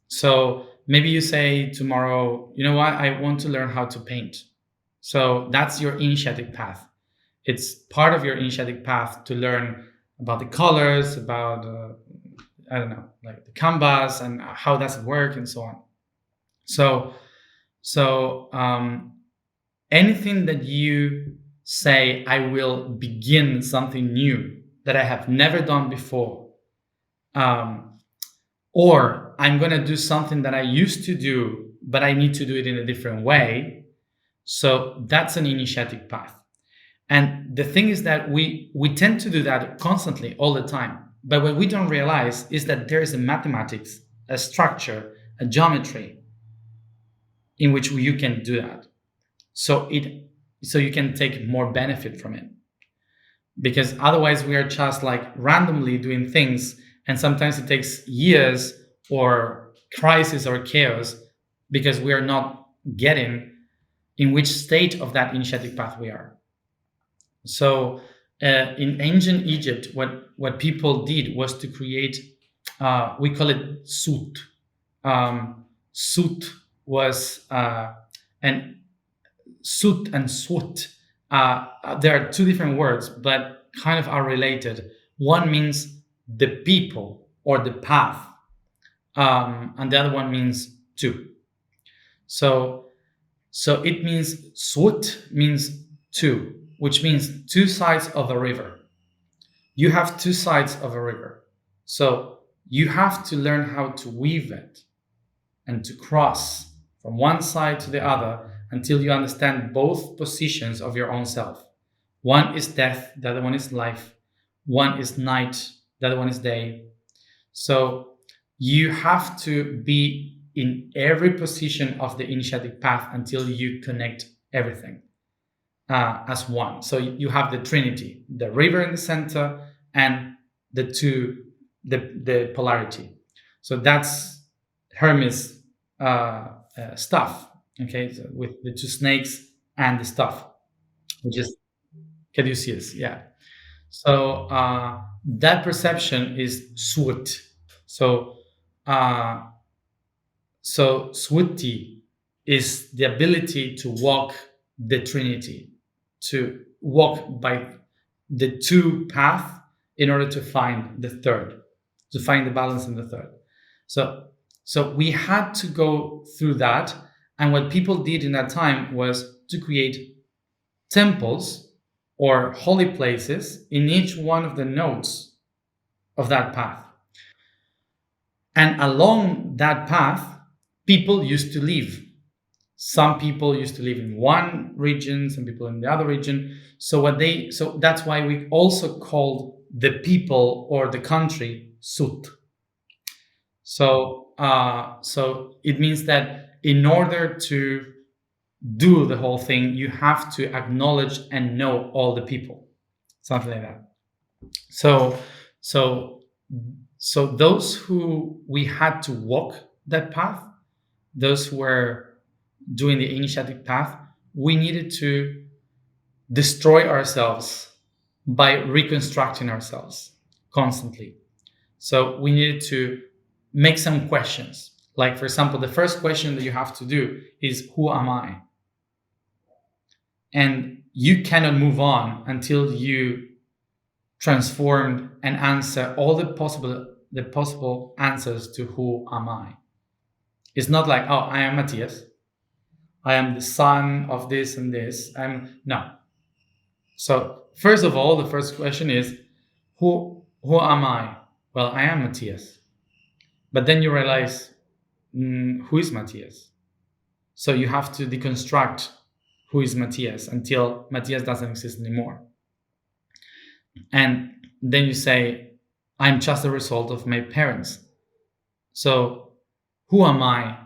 So maybe you say tomorrow, you know what, I want to learn how to paint. So that's your initiatic path. It's part of your initiatic path to learn about the colors, about I don't know, like the canvas and how does it work and so on. So anything that you say, I will begin something new that I have never done before, or I'm going to do something that I used to do, but I need to do it in a different way. So that's an initiatic path. And the thing is that we tend to do that constantly all the time. But what we don't realize is that there is a mathematics, a structure, a geometry in which you can do that. So you can take more benefit from it. Because otherwise we are just like randomly doing things, and sometimes it takes years or crisis or chaos because we are not getting in which state of that initiatic path we are. So in ancient Egypt, what people did was to create, we call it sut. Sut was, and sut and swut. There are two different words, but kind of are related. One means the people or the path, and the other one means two. So it means swut means two, which means two sides of a river. You have two sides of a river. So you have to learn how to weave it and to cross from one side to the other until you understand both positions of your own self. One is death, the other one is life. One is night, the other one is day. So you have to be in every position of the initiatic path until you connect everything as one. So you have the Trinity, the river in the center, and the two, the polarity. So that's Hermes stuff. Okay, so with the two snakes and the stuff, which is caduceus. Yeah. So that perception is swut. So svuti is the ability to walk the Trinity, to walk by the two path in order to find the third, to find the balance in the third. So we had to go through that. And what people did in that time was to create temples or holy places in each one of the nodes of that path. And along that path, people used to live. Some people used to live in one region, some people in the other region. So that's why we also called the people or the country Sut. So it means that in order to do the whole thing, you have to acknowledge and know all the people, something like that. So those who we had to walk that path, those who were doing the initiatic path, we needed to destroy ourselves by reconstructing ourselves constantly. So we needed to make some questions. Like, for example, the first question that you have to do is, who am I? And you cannot move on until you transform and answer all the possible answers to who am I. It's not like, oh, I am Matias. I am the son of this and this. No. So first of all, the first question is, who am I? Well, I am Matias. But then you realize, who is Matias? So you have to deconstruct who is Matias until Matias doesn't exist anymore. And then you say, I'm just a result of my parents. So who am I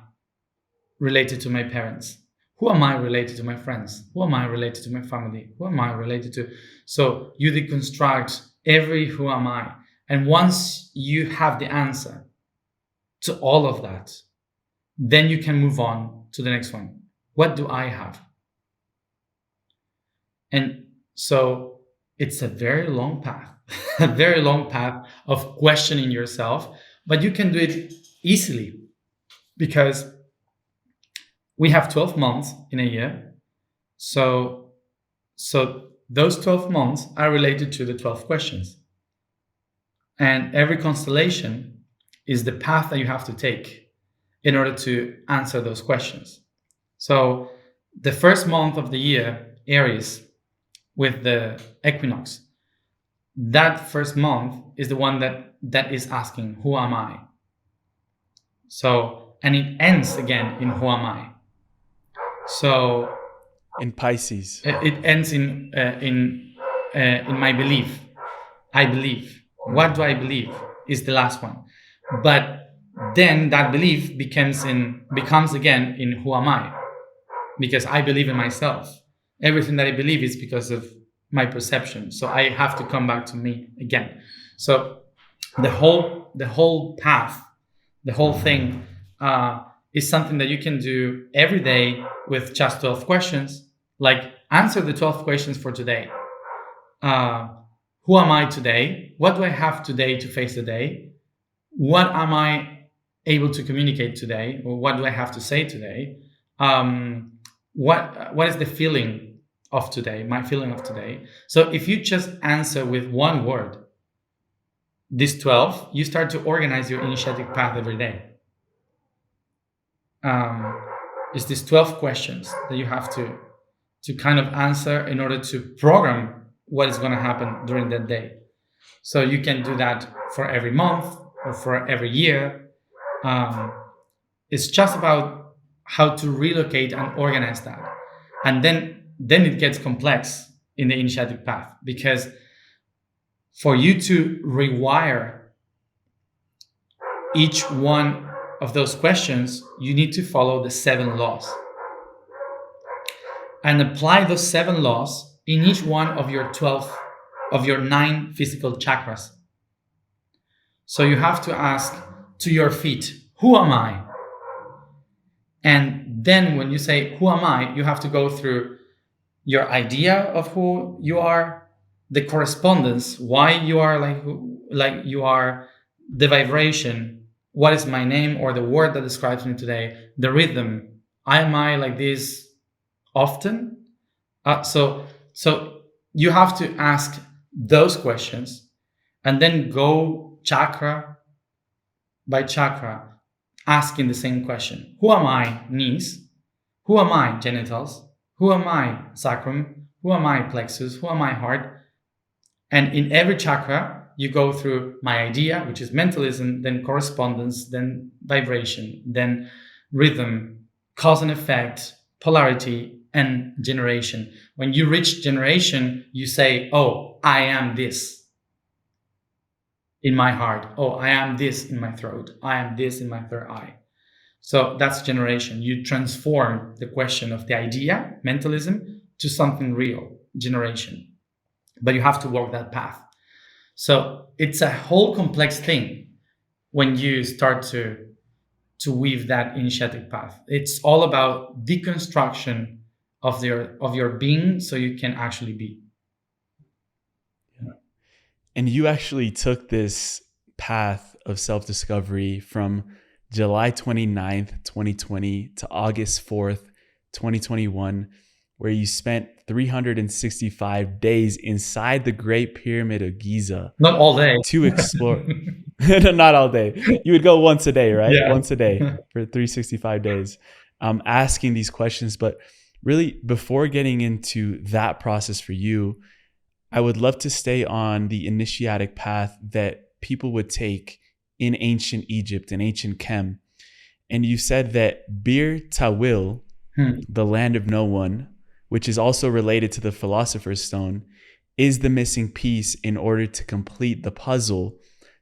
related to my parents? Who am I related to? My friends? Who am I related to? My family? Who am I related to? So you deconstruct every who am I. And once you have the answer to all of that, then you can move on to the next one. What do I have? And so it's a very long path, a very long path of questioning yourself, but you can do it easily because we have 12 months in a year. So those 12 months are related to the 12 questions. And every constellation is the path that you have to take in order to answer those questions. So the first month of the year, Aries, with the equinox, that first month is the one that is asking, who am I? So, and it ends again in who am I? So in Pisces, it ends in my belief. I believe. What do I believe is the last one. But then that belief becomes again in who am I? Because I believe in myself. Everything that I believe is because of my perception. So I have to come back to me again. So the whole path, the whole thing is something that you can do every day with just 12 questions. Like answer the 12 questions for today. Who am I today? What do I have today to face the day? What am I able to communicate today? Or what do I have to say today? What is the feeling of today, my feeling of today? So if you just answer with one word, this 12, you start to organize your initiatic path every day. It's these 12 questions that you have to kind of answer in order to program what is going to happen during that day. So you can do that for every month or for every year. It's just about how to relocate and organize that. And then it gets complex in the initiatic path, because for you to rewire each one of those questions, you need to follow the 7 laws and apply those 7 laws in each one of your 9 physical chakras. So you have to ask to your feet, who am I? And then when you say, who am I? You have to go through your idea of who you are, the correspondence, why you are like you are, the vibration, what is my name or the word that describes me today, the rhythm, am I like this often? So you have to ask those questions and then go chakra by chakra, asking the same question. Who am I? Knees. Who am I? Genitals. Who am I? Sacrum. Who am I? Plexus. Who am I? Heart. And in every chakra, you go through my idea, which is mentalism, then correspondence, then vibration, then rhythm, cause and effect, polarity, and generation. When you reach generation, you say, oh, I am this in my heart. Oh, I am this in my throat. I am this in my third eye. So that's generation. You transform the question of the idea, mentalism, to something real, generation. But you have to walk that path. So it's a whole complex thing when you start to weave that initiatic path. It's all about deconstruction of your being so you can actually be. Yeah. And you actually took this path of self-discovery from July 29th, 2020 to August 4th, 2021, where you spent 365 days inside the Great Pyramid of Giza. Not all day. To explore. Not all day. You would go once a day, right? Yeah. Once a day for 365 days, asking these questions. But really, before getting into that process for you, I would love to stay on the initiatic path that people would take in ancient Egypt and ancient Chem. And you said that Bir Tawil, the land of no one, which is also related to the Philosopher's Stone, is the missing piece in order to complete the puzzle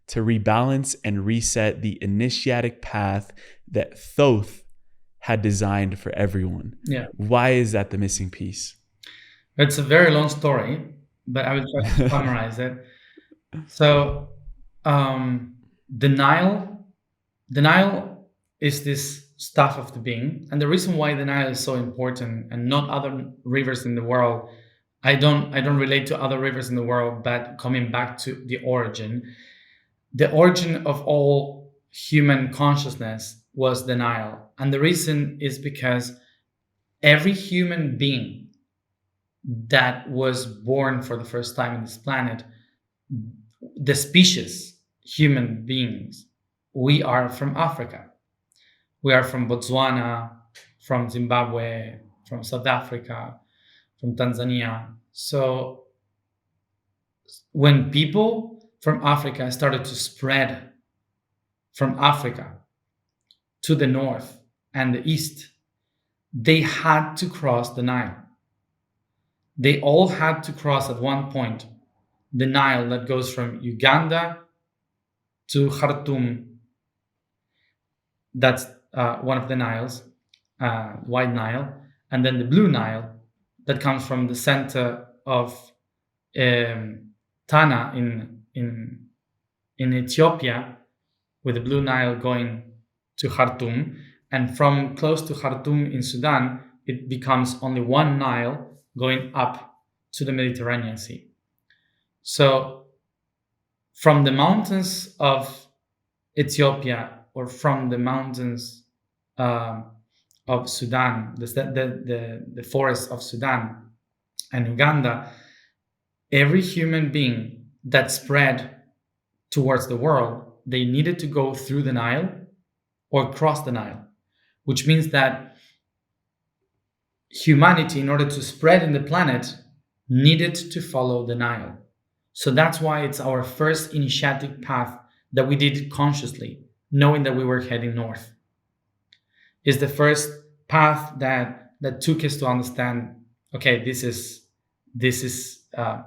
to rebalance and reset the initiatic path that Thoth had designed for everyone. Yeah. Why is that the missing piece? It's a very long story, but I will try to summarize it. So, the Nile is this stuff of the being, and the reason why the Nile is so important and not other rivers in the world, I don't relate to other rivers in the world, but coming back to the origin of all human consciousness was the Nile, and the reason is because every human being that was born for the first time on this planet, the species human beings, we are from Africa. We are from Botswana, from Zimbabwe, from South Africa, from Tanzania. So when people from Africa started to spread from Africa to the north and the east, they had to cross the Nile. They all had to cross at one point the Nile that goes from Uganda to Khartoum. That's one of the Niles, White Nile, and then the Blue Nile that comes from the center of Tana in Ethiopia, with the Blue Nile going to Khartoum, and from close to Khartoum in Sudan, it becomes only one Nile going up to the Mediterranean Sea. So from the mountains of Ethiopia, or from the mountains of Sudan, the forests of Sudan and Uganda, every human being that spread towards the world, they needed to go through the Nile or cross the Nile, which means that humanity, in order to spread in the planet, needed to follow the Nile. So that's why it's our first initiatic path that we did consciously, knowing that we were heading north. Is the first path that took us to understand, okay, this is a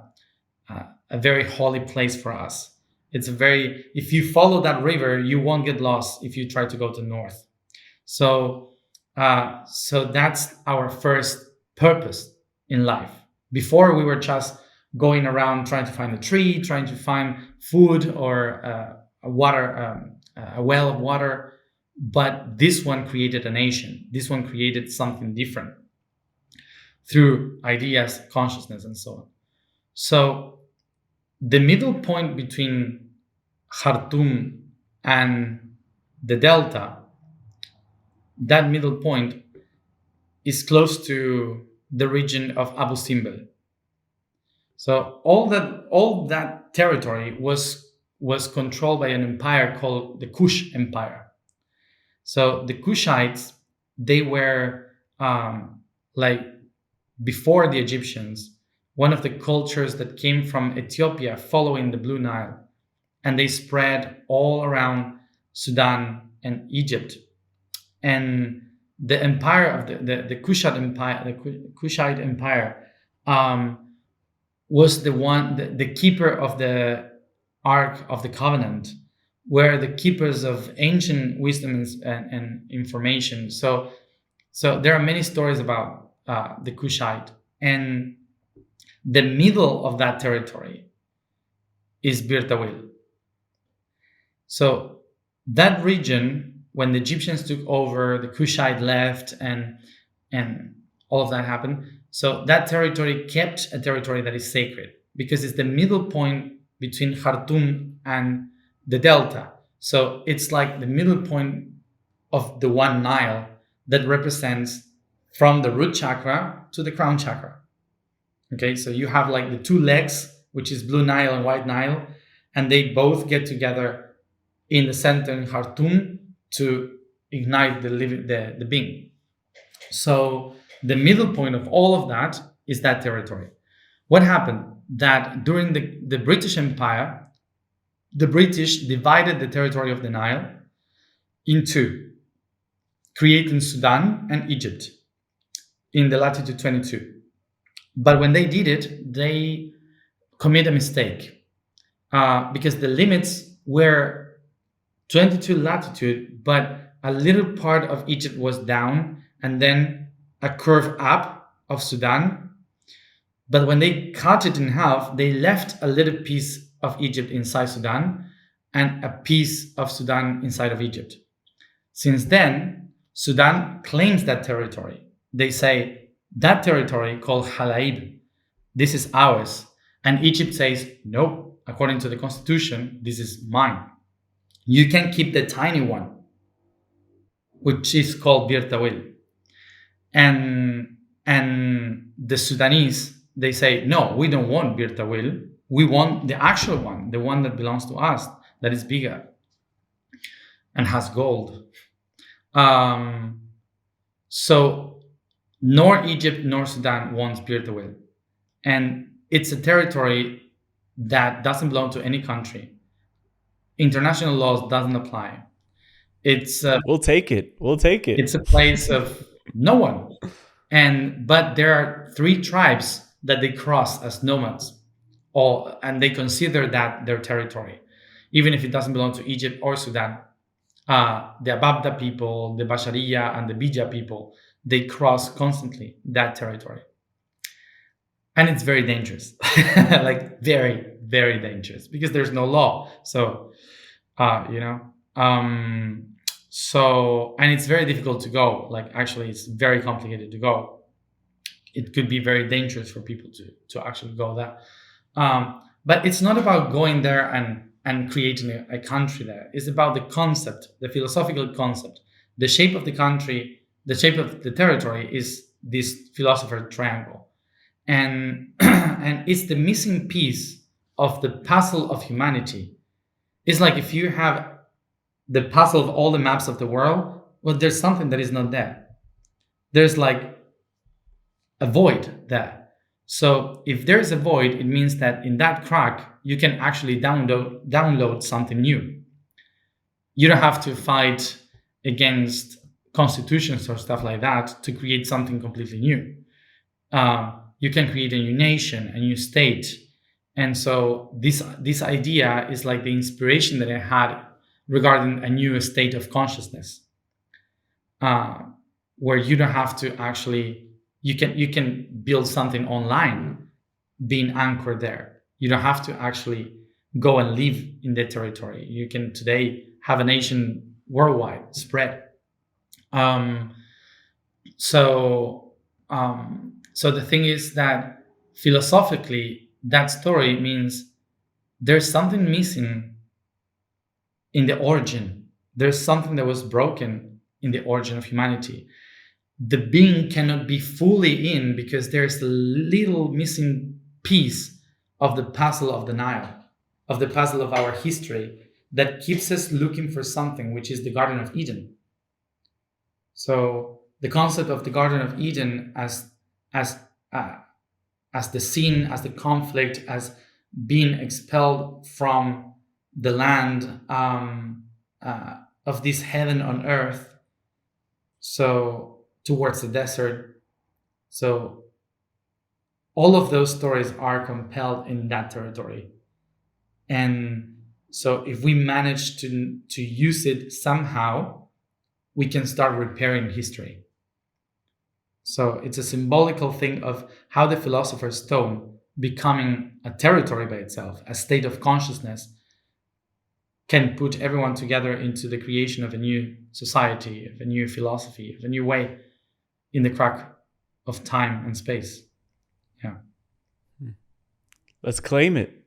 very holy place for us. If you follow that river, you won't get lost if you try to go to north. So that's our first purpose in life. Before, we were just going around trying to find a tree, trying to find food or a well of water. But this one created a nation. This one created something different through ideas, consciousness, and so on. So the middle point between Khartoum and the Delta, that middle point is close to the region of Abu Simbel. So all that territory was controlled by an empire called the Kush Empire. So the Kushites, they were like before the Egyptians, one of the cultures that came from Ethiopia following the Blue Nile, and they spread all around Sudan and Egypt. And the empire of the Kushite Empire, was the keeper of the Ark of the Covenant, were the keepers of ancient wisdom and information. So there are many stories about the Kushite, and the middle of that territory is Bir Tawil. So that region, when the Egyptians took over, the Kushite left, and all of that happened. So that territory kept a territory that is sacred, because it's the middle point between Khartoum and the Delta. So it's like the middle point of the one Nile that represents from the root chakra to the crown chakra. Okay, so you have like the two legs, which is Blue Nile and White Nile, and they both get together in the center in Khartoum to ignite the being. So the middle point of all of that is that territory. What happened? That during the British Empire, the British divided the territory of the Nile in two, creating Sudan and Egypt in the latitude 22. But when they did it, they commit a mistake because the limits were 22 latitude, but a little part of Egypt was down and then a curve up of Sudan. But when they cut it in half, they left a little piece of Egypt inside Sudan and a piece of Sudan inside of Egypt. Since then, Sudan claims that territory. They say that territory called Halaib, this is ours. And Egypt says, no, according to the constitution, this is mine. You can keep the tiny one, which is called Bir Tawil. And the Sudanese, they say, no, we don't want Bir Tawil. We want the actual one, the one that belongs to us, that is bigger and has gold. So nor Egypt nor Sudan wants Bir Tawil. And it's a territory that doesn't belong to any country. International laws doesn't apply. It's We'll take it. We'll take it. it's a place of no one. But there are 3 tribes that they cross as nomads, and they consider that their territory, even if it doesn't belong to Egypt or Sudan. The Ababda people, the Bashariya, and the Bija people, they cross constantly that territory. And it's very dangerous, like very, very dangerous, because there's no law. So, and it's very difficult to go. Like, actually, it's very complicated to go. It could be very dangerous for people to actually go there. But it's not about going there and creating a country there. It's about the concept, the philosophical concept. The shape of the country, the shape of the territory is this philosopher triangle. And and it's the missing piece of the puzzle of humanity. It's like if you have the puzzle of all the maps of the world, well, there's something that is not there. There's like a void there. So if there's a void, it means that in that crack, you can actually download something new. You don't have to fight against constitutions or stuff like that to create something completely new. You can create a new nation, a new state. And so this idea is like the inspiration that I had regarding a new state of consciousness, where you don't have to actually, you can build something online being anchored there. You don't have to actually go and live in the territory. You can today have a nation worldwide spread. So the thing is that philosophically, that story means there's something missing in the origin. There's something that was broken in the origin of humanity. The being cannot be fully in because there's a little missing piece of the puzzle of the Nile, of the puzzle of our history that keeps us looking for something, which is the Garden of Eden. So the concept of the Garden of Eden as the sin, as the conflict, as being expelled from the land of this heaven on earth, so towards the desert. So all of those stories are compelled in that territory. And so if we manage to use it somehow, we can start repairing history. So it's a symbolical thing of how the Philosopher's Stone, becoming a territory by itself, a state of consciousness, can put everyone together into the creation of a new society, of a new philosophy, of a new way in the crack of time and space. Yeah. Let's claim it.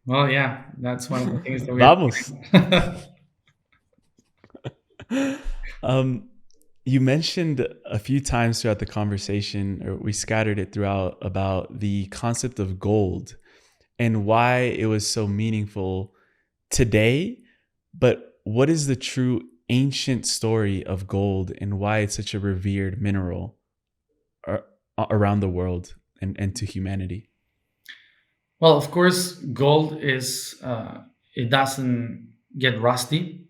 Well, yeah, that's one of the things that we Vamos. You mentioned a few times throughout the conversation, or we scattered it throughout, about the concept of gold and why it was so meaningful today. But what is the true ancient story of gold and why it's such a revered mineral around the world and to humanity? Well, of course, gold is, it doesn't get rusty.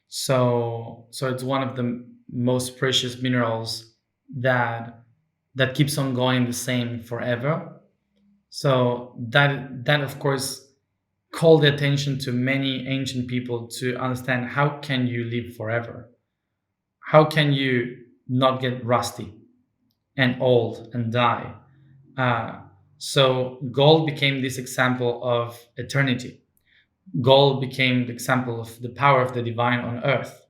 So it's one of the most precious minerals that keeps on going the same forever. So that of course called the attention to many ancient people to understand how can you live forever? How can you not get rusty and old and die? Uh, so gold became this example of eternity. Gold became the example of the power of the divine on earth,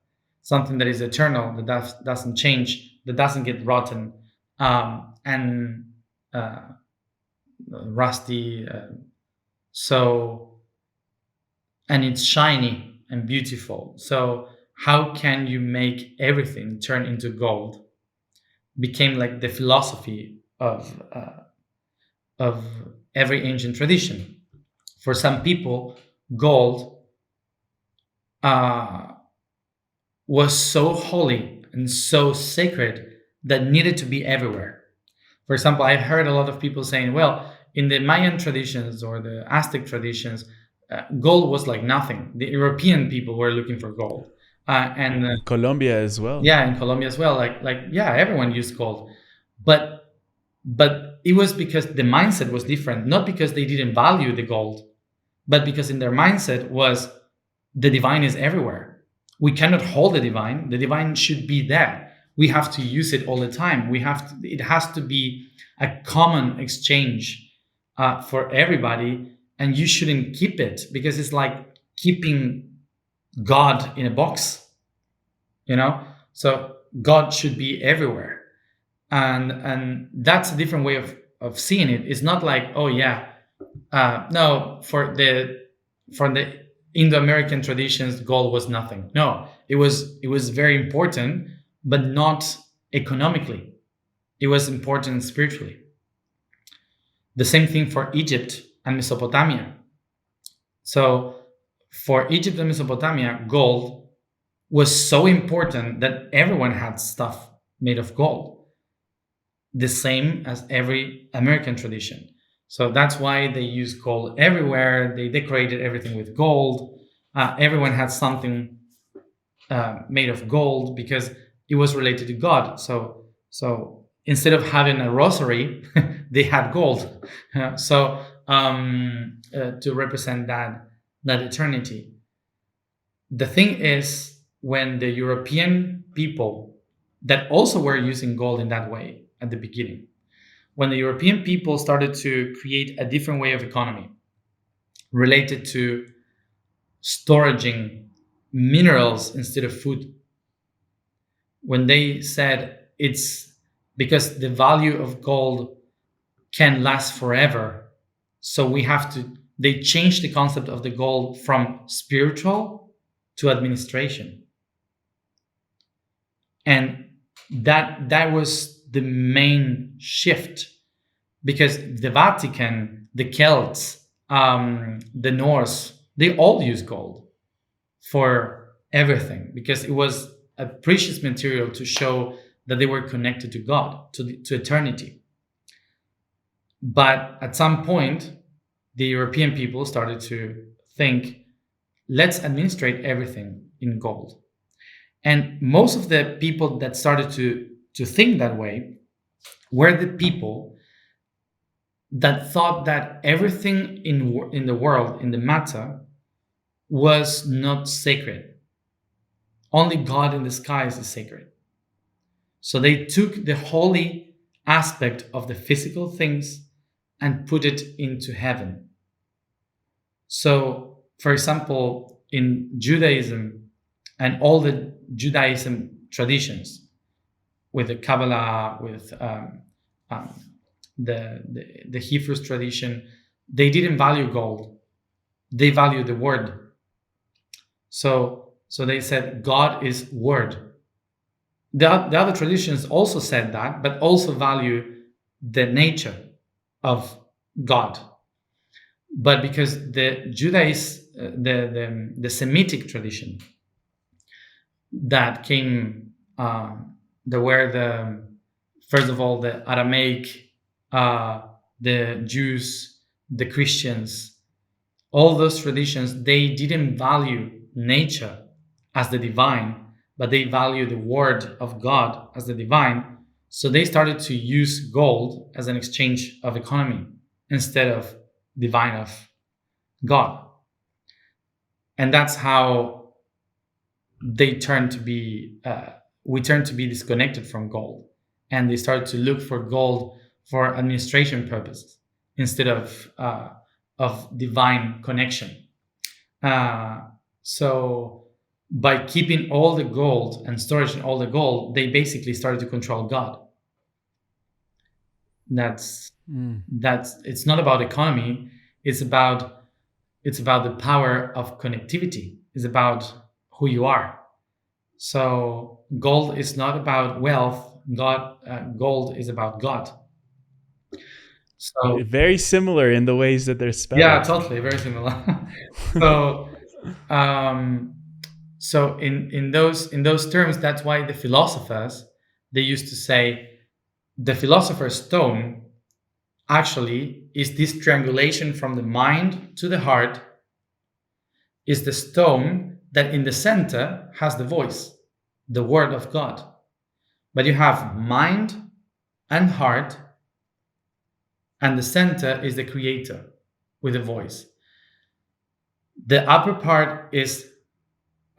something that is eternal, that doesn't change, that doesn't get rotten and rusty. So, and it's shiny and beautiful. So, how can you make everything turn into gold? Became like the philosophy of every ancient tradition. For some people, gold uh, was so holy and so sacred that needed to be everywhere. For example, I've heard a lot of people saying, well, in the Mayan traditions or the Aztec traditions, gold was like nothing. The European people were looking for gold. And In Colombia as well. yeah, in Colombia as well. Yeah, everyone used gold. But it was because the mindset was different, not because they didn't value the gold, but because in their mindset was the divine is everywhere. We cannot hold the divine. The divine should be there. We have to use it all the time. It has to be a common exchange for everybody, and you shouldn't keep it because it's like keeping God in a box, you know. So God should be everywhere, and that's a different way of seeing it. It's not like, oh yeah, no, for the Indo-American traditions, gold was nothing. No, it was very important, but not economically. It was important spiritually. The same thing for Egypt and Mesopotamia. So for Egypt and Mesopotamia, gold was so important that everyone had stuff made of gold, the same as every American tradition. So that's why they use gold everywhere. They decorated everything with gold. Everyone had something made of gold because it was related to God. So instead of having a rosary, they had gold. To represent that eternity. The thing is, when the European people that also were using gold in that way at the beginning, when the European people started to create a different way of economy related to storaging minerals instead of food, when they said it's because the value of gold can last forever, so they changed the concept of the gold from spiritual to administration. And that was the main shift, because the Vatican, the Celts, the Norse, they all use gold for everything because it was a precious material to show that they were connected to God, to eternity. But at some point, the European people started to think, let's administrate everything in gold. And most of the people that started to think that way were the people that thought that everything in the world, in the matter, was not sacred. Only God in the skies is sacred. So they took the holy aspect of the physical things and put it into heaven. So, for example, in Judaism and all the Judaism traditions, with the Kabbalah, with the Hebrew tradition, they didn't value gold; they valued the word. So they said God is word. The other traditions also said that, but also value the nature of God. But because the the Semitic tradition that came, there were first of all the Aramaic, the Jews, the Christians, all those traditions, they didn't value nature as the divine, but they value the word of God as the divine. So they started to use gold as an exchange of economy instead of divine of God. and that's how they turn to be we turn to be disconnected from gold, and they start to look for gold for administration purposes instead of divine connection. uh, so by keeping all the gold and storage all the gold, they basically started to control God. that's Mm. that's It's not about economy, it's about the power of connectivity, it's about who you are. So gold is not about wealth. Gold is about God. So Very similar in the ways that they're yeah, spelled. totally, very similar. so um, so in those terms, that's why the philosophers, they used to say the philosopher's stone actually is this triangulation from the mind to the heart, is the stone that in the center has the voice, the word of God. But you have mind and heart, and the center is the creator with a voice. The upper part is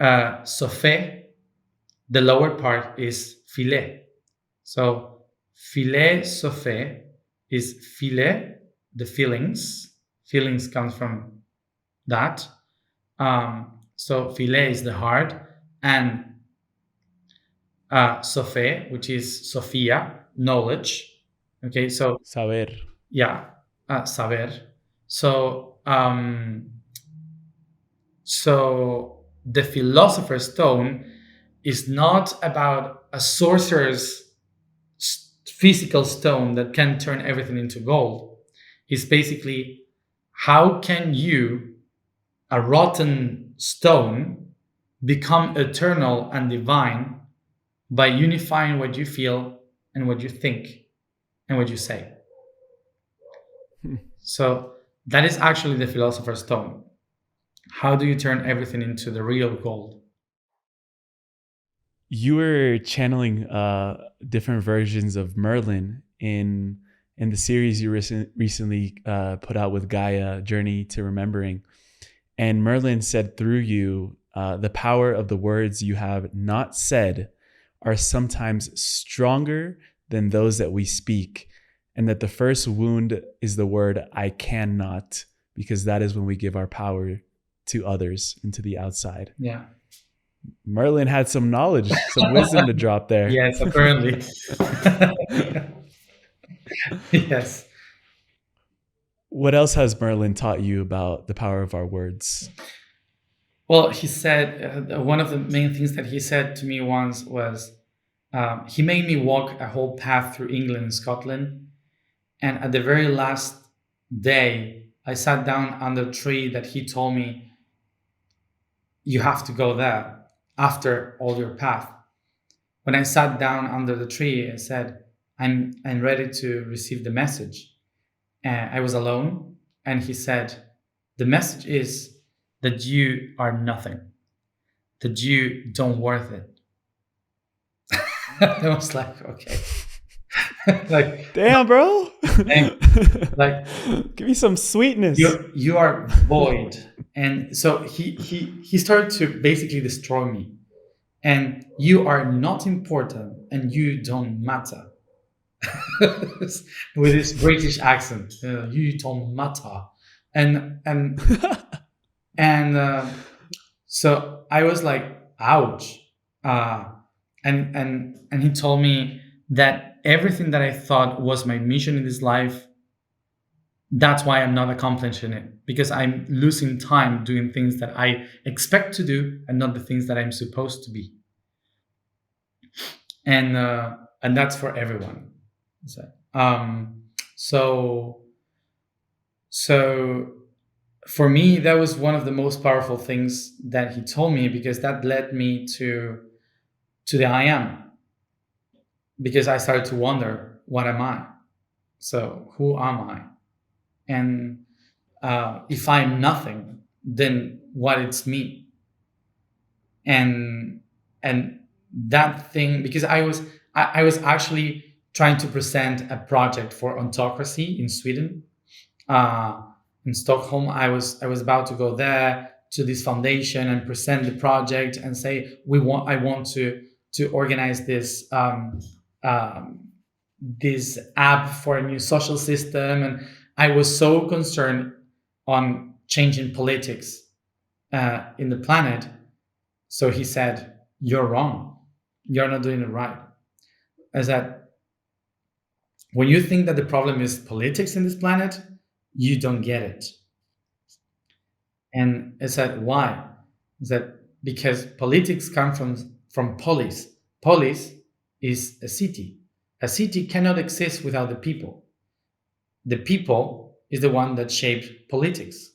Sophé, the lower part is Filet. So Filet Sophé is filet, the feelings. Feelings comes from that. So Filet is the heart, and Sophé, which is Sophia, knowledge. Okay, so Saber. yeah, saber. So so the philosopher's stone is not about a sorcerer's physical stone that can turn everything into gold. It's basically, how can you, a rotten stone, become eternal and divine by unifying what you feel and what you think and what you say. So that is actually the philosopher's stone. How do you turn everything into the real gold? You were channeling different versions of Merlin in the series you recently put out with Gaia, Journey to Remembering. And Merlin said through you, the power of the words you have not said are sometimes stronger than those that we speak. And that the first wound is the word I cannot, because that is when we give our power to others and to the outside. Yeah. Merlin had some knowledge, some wisdom to drop there. Yes, apparently. Yes. What else has Merlin taught you about the power of our words? Well, he said one of the main things that he said to me once was he made me walk a whole path through England and Scotland. And at the very last day, I sat down under a tree that he told me, you have to go there after all your path. When I sat down under the tree, I said, I'm ready to receive the message. And I was alone. And he said, the message is that you are nothing, that you don't worth it. I was like, okay. Like, damn, bro. like, give me some sweetness. You are void. And so he started to basically destroy me. And you are not important and you don't matter. With this British accent, you don't matter. And so I was like, ouch. And he told me that everything that I thought was my mission in this life, that's why I'm not accomplishing it, because I'm losing time doing things that I expect to do and not the things that I'm supposed to be. And that's for everyone. So so for me, that was one of the most powerful things that he told me, because that led me to the I am. Because I started to wonder, what am I? So who am I? And if I'm nothing, then what is me? And that thing, because I was actually trying to present a project for ontocracy in Sweden. In Stockholm, I was about to go there to this foundation and present the project and say I want to organize this app for a new social system. And I was so concerned on changing politics in the planet. So he said, "You're wrong. You're not doing it right." I said, when you think that the problem is politics in this planet, you don't get it. And I said, why? I said, because politics come from polis. Polis is a city. A city cannot exist without the people. The people is the one that shapes politics.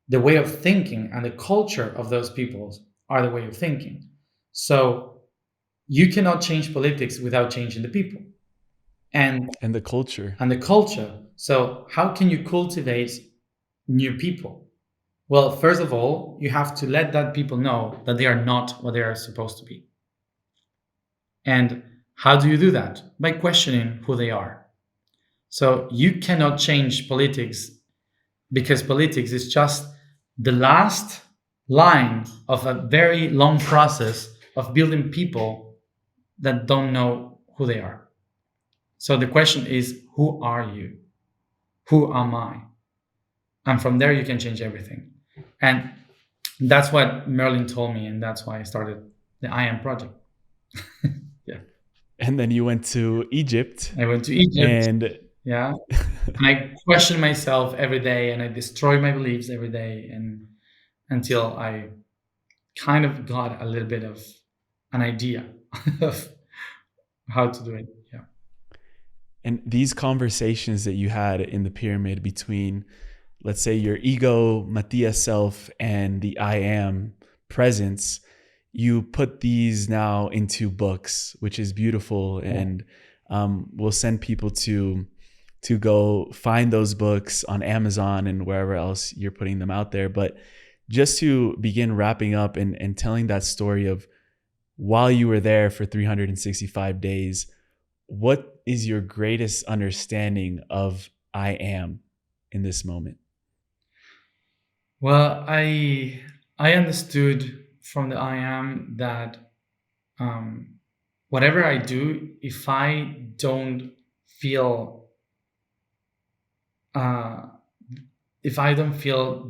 The way of thinking and the culture of those peoples are the way of thinking. So you cannot change politics without changing the people. And the culture. And the culture. So how can you cultivate new people? Well, first of all, you have to let that people know that they are not what they are supposed to be. And how do you do that? By questioning who they are. So you cannot change politics, because politics is just the last line of a very long process of building people that don't know who they are. So the question is, who are you? Who am I? And from there, you can change everything. And that's what Merlin told me. And that's why I started the I Am project. Yeah. And then you went to Egypt. I went to Egypt. And yeah. And I question myself every day, and I destroy my beliefs every day, and until I kind of got a little bit of an idea of how to do it. Yeah. And these conversations that you had in the pyramid between, let's say, your ego, Matias self, and the I Am presence, you put these now into books, which is beautiful. Yeah. And we'll send people to go find those books on Amazon and wherever else you're putting them out there. But just to begin wrapping up and telling that story of while you were there for 365 days, what is your greatest understanding of I Am in this moment? Well, I understood from the I Am that whatever I do, if I don't feel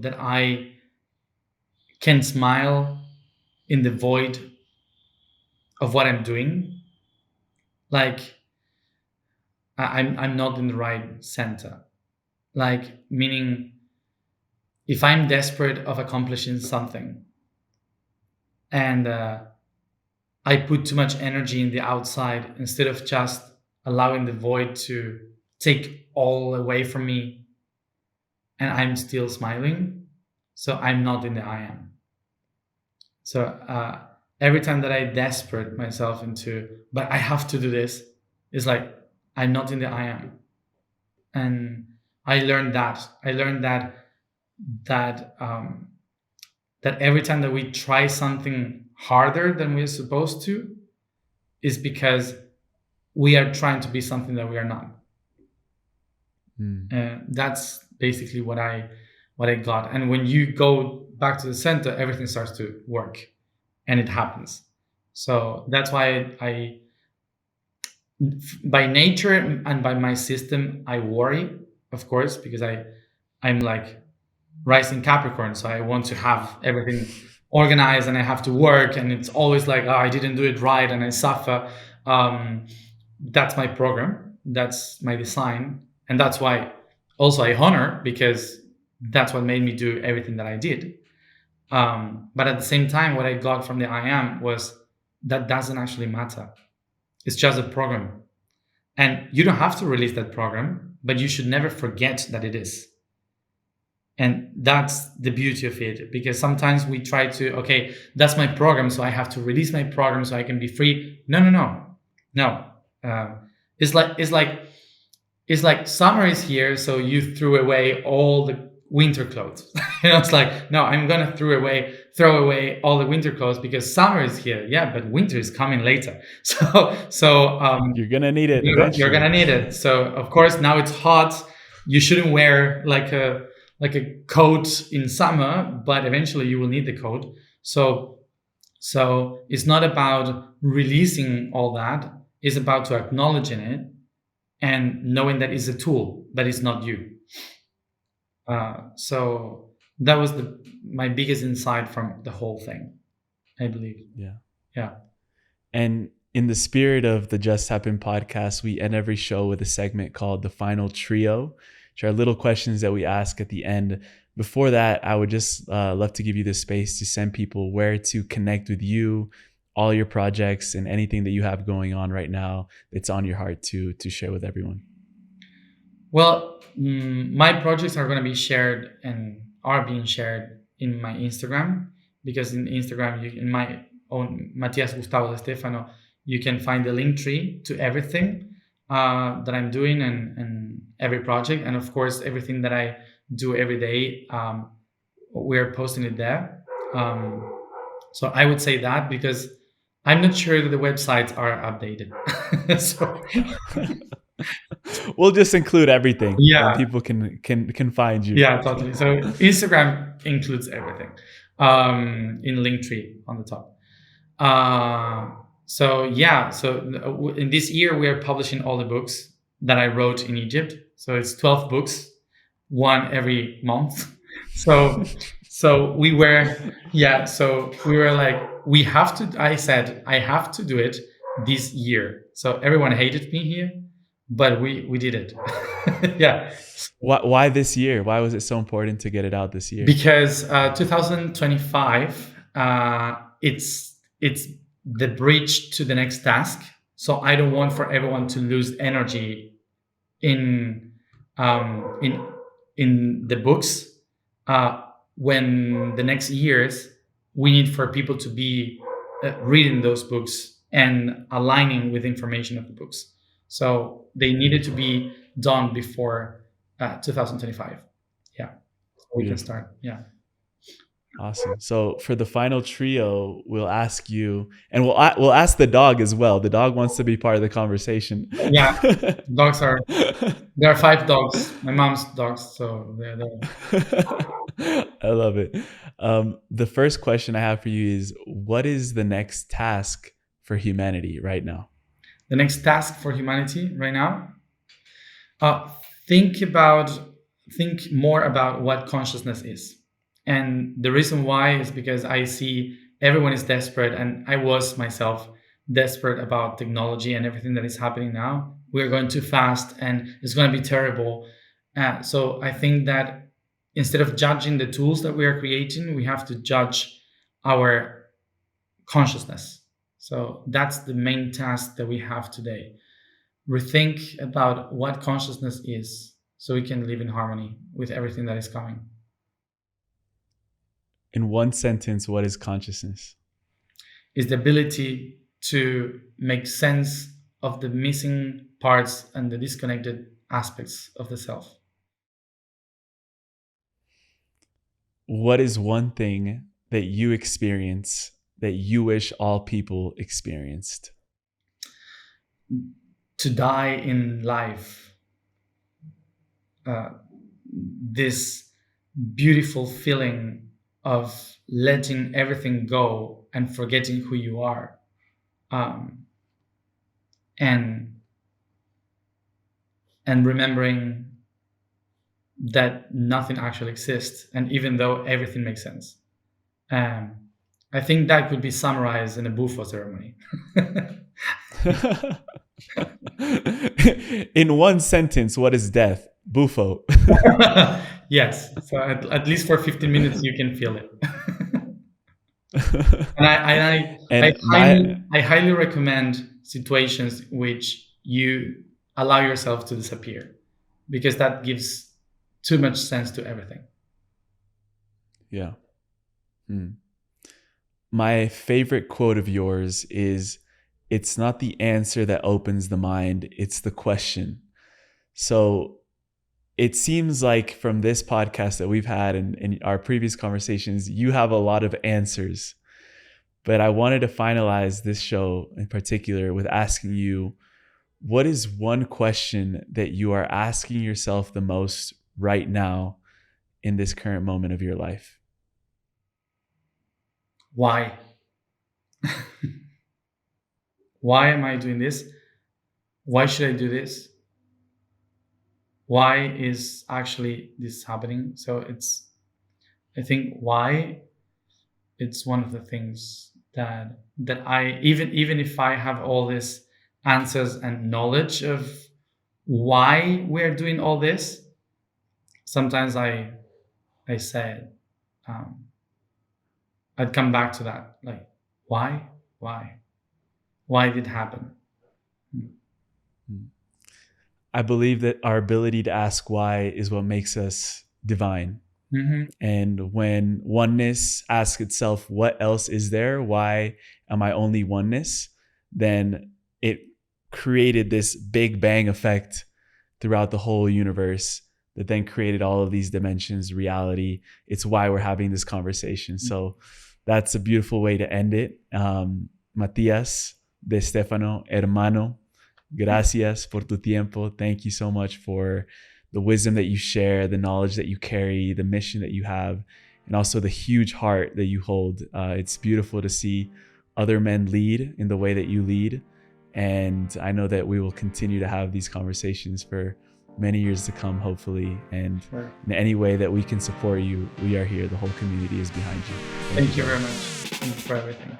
that I can smile in the void of what I'm doing, like I'm not in the right center. Like, meaning, if I'm desperate of accomplishing something and I put too much energy in the outside instead of just allowing the void to take all away from me, and I'm still smiling, so I'm not in the I Am. So every time that I desperate myself into, but I have to do this, it's like I'm not in the I Am. And I learned that. That every time that we try something harder than we're supposed to is because we are trying to be something that we are not. That's basically what I got. And when you go back to the center, everything starts to work, and it happens. So that's why I by nature and by my system, I worry, of course, because I'm like rising Capricorn, so I want to have everything organized, and I have to work, and it's always like, oh, I didn't do it right, and I suffer. That's my program, that's my design, and that's why also I honor, because that's what made me do everything that I did. But at the same time, what I got from the I Am was that doesn't actually matter. It's just a program, and you don't have to release that program, but you should never forget that it is. And that's the beauty of it, because sometimes we try to, okay, that's my program, so I have to release my program so I can be free. No. It's like summer is here, so you threw away all the winter clothes. It's like, no, I'm gonna throw away all the winter clothes because summer is here. Yeah, but winter is coming later. So you're gonna need it. You're gonna need it. So of course now it's hot. You shouldn't wear like a like a code in summer, but eventually you will need the code. So it's not about releasing all that. It's about to acknowledging it and knowing that it's a tool, that is not you. So that was my biggest insight from the whole thing, I believe. Yeah. Yeah. And in the spirit of the Just Happen podcast, we end every show with a segment called The Final Trio, which are little questions that we ask at the end. Before that, I would just love to give you the space to send people where to connect with you, all your projects, and anything that you have going on right now that's on your heart to share with everyone. Well, my projects are going to be shared and are being shared in my Instagram, because in Instagram, in my own Matías De Stefano, you can find the link tree to everything that I'm doing and every project. And of course, everything that I do every day, we're posting it there. So I would say that, because I'm not sure that the websites are updated. So we'll just include everything, yeah, and people can find you. yeah, totally. So Instagram includes everything in Linktree on the top. So yeah, so in this year we are publishing all the books that I wrote in Egypt. So it's 12 books, one every month. So we were like, I said I have to do it this year. So everyone hated me here, but we did it. Yeah. Why this year? Why was it so important to get it out this year? Because 2025, it's the bridge to the next task. So I don't want for everyone to lose energy in the books. When the next years, we need for people to be reading those books and aligning with information of the books. So they needed to be done before 2025. Yeah, so we can start. Yeah. Awesome. So for the final trio, we'll ask you, and we'll ask the dog as well. The dog wants to be part of the conversation. Yeah, there are 5 dogs. My mom's dogs, so they're there. I love it. The first question I have for you is, what is the next task for humanity right now? The next task for humanity right now? Think more about what consciousness is. And the reason why is because I see everyone is desperate, and I was myself desperate about technology and everything that is happening now. We're going too fast and it's going to be terrible. So I think that instead of judging the tools that we are creating, we have to judge our consciousness. So that's the main task that we have today. Rethink about what consciousness is, so we can live in harmony with everything that is coming. In one sentence, what is consciousness? Is the ability to make sense of the missing parts and the disconnected aspects of the self. What is one thing that you experience that you wish all people experienced? To die in life. This beautiful feeling of letting everything go and forgetting who you are. And remembering that nothing actually exists, and even though everything makes sense. I think that could be summarized in a buffo ceremony. In one sentence, what is death? Buffo. Yes. So at least for 15 minutes, you can feel it. I highly recommend situations which you allow yourself to disappear, because that gives too much sense to everything. Yeah. My favorite quote of yours is, "It's not the answer that opens the mind, it's the question." So it seems like from this podcast that we've had and in our previous conversations, you have a lot of answers. But I wanted to finalize this show in particular with asking you, what is one question that you are asking yourself the most right now in this current moment of your life? Why? Why am I doing this? Why should I do this? Why is actually this happening? So I think why, it's one of the things that I, even if I have all these answers and knowledge of why we're doing all this, sometimes I said, I'd come back to that, like, why, why did it happen? I believe that our ability to ask why is what makes us divine. Mm-hmm. And when oneness asks itself, what else is there? Why am I only oneness? Then it created this big bang effect throughout the whole universe that then created all of these dimensions, reality. It's why we're having this conversation. So that's a beautiful way to end it. Matías De Stefano, hermano, gracias por tu tiempo. Thank you so much for the wisdom that you share, the knowledge that you carry, the mission that you have, and also the huge heart that you hold. It's beautiful to see other men lead in the way that you lead. And I know that we will continue to have these conversations for many years to come, hopefully. And Sure. in any way that we can support you, we are here. The whole community is behind you. Thank you very much for everything.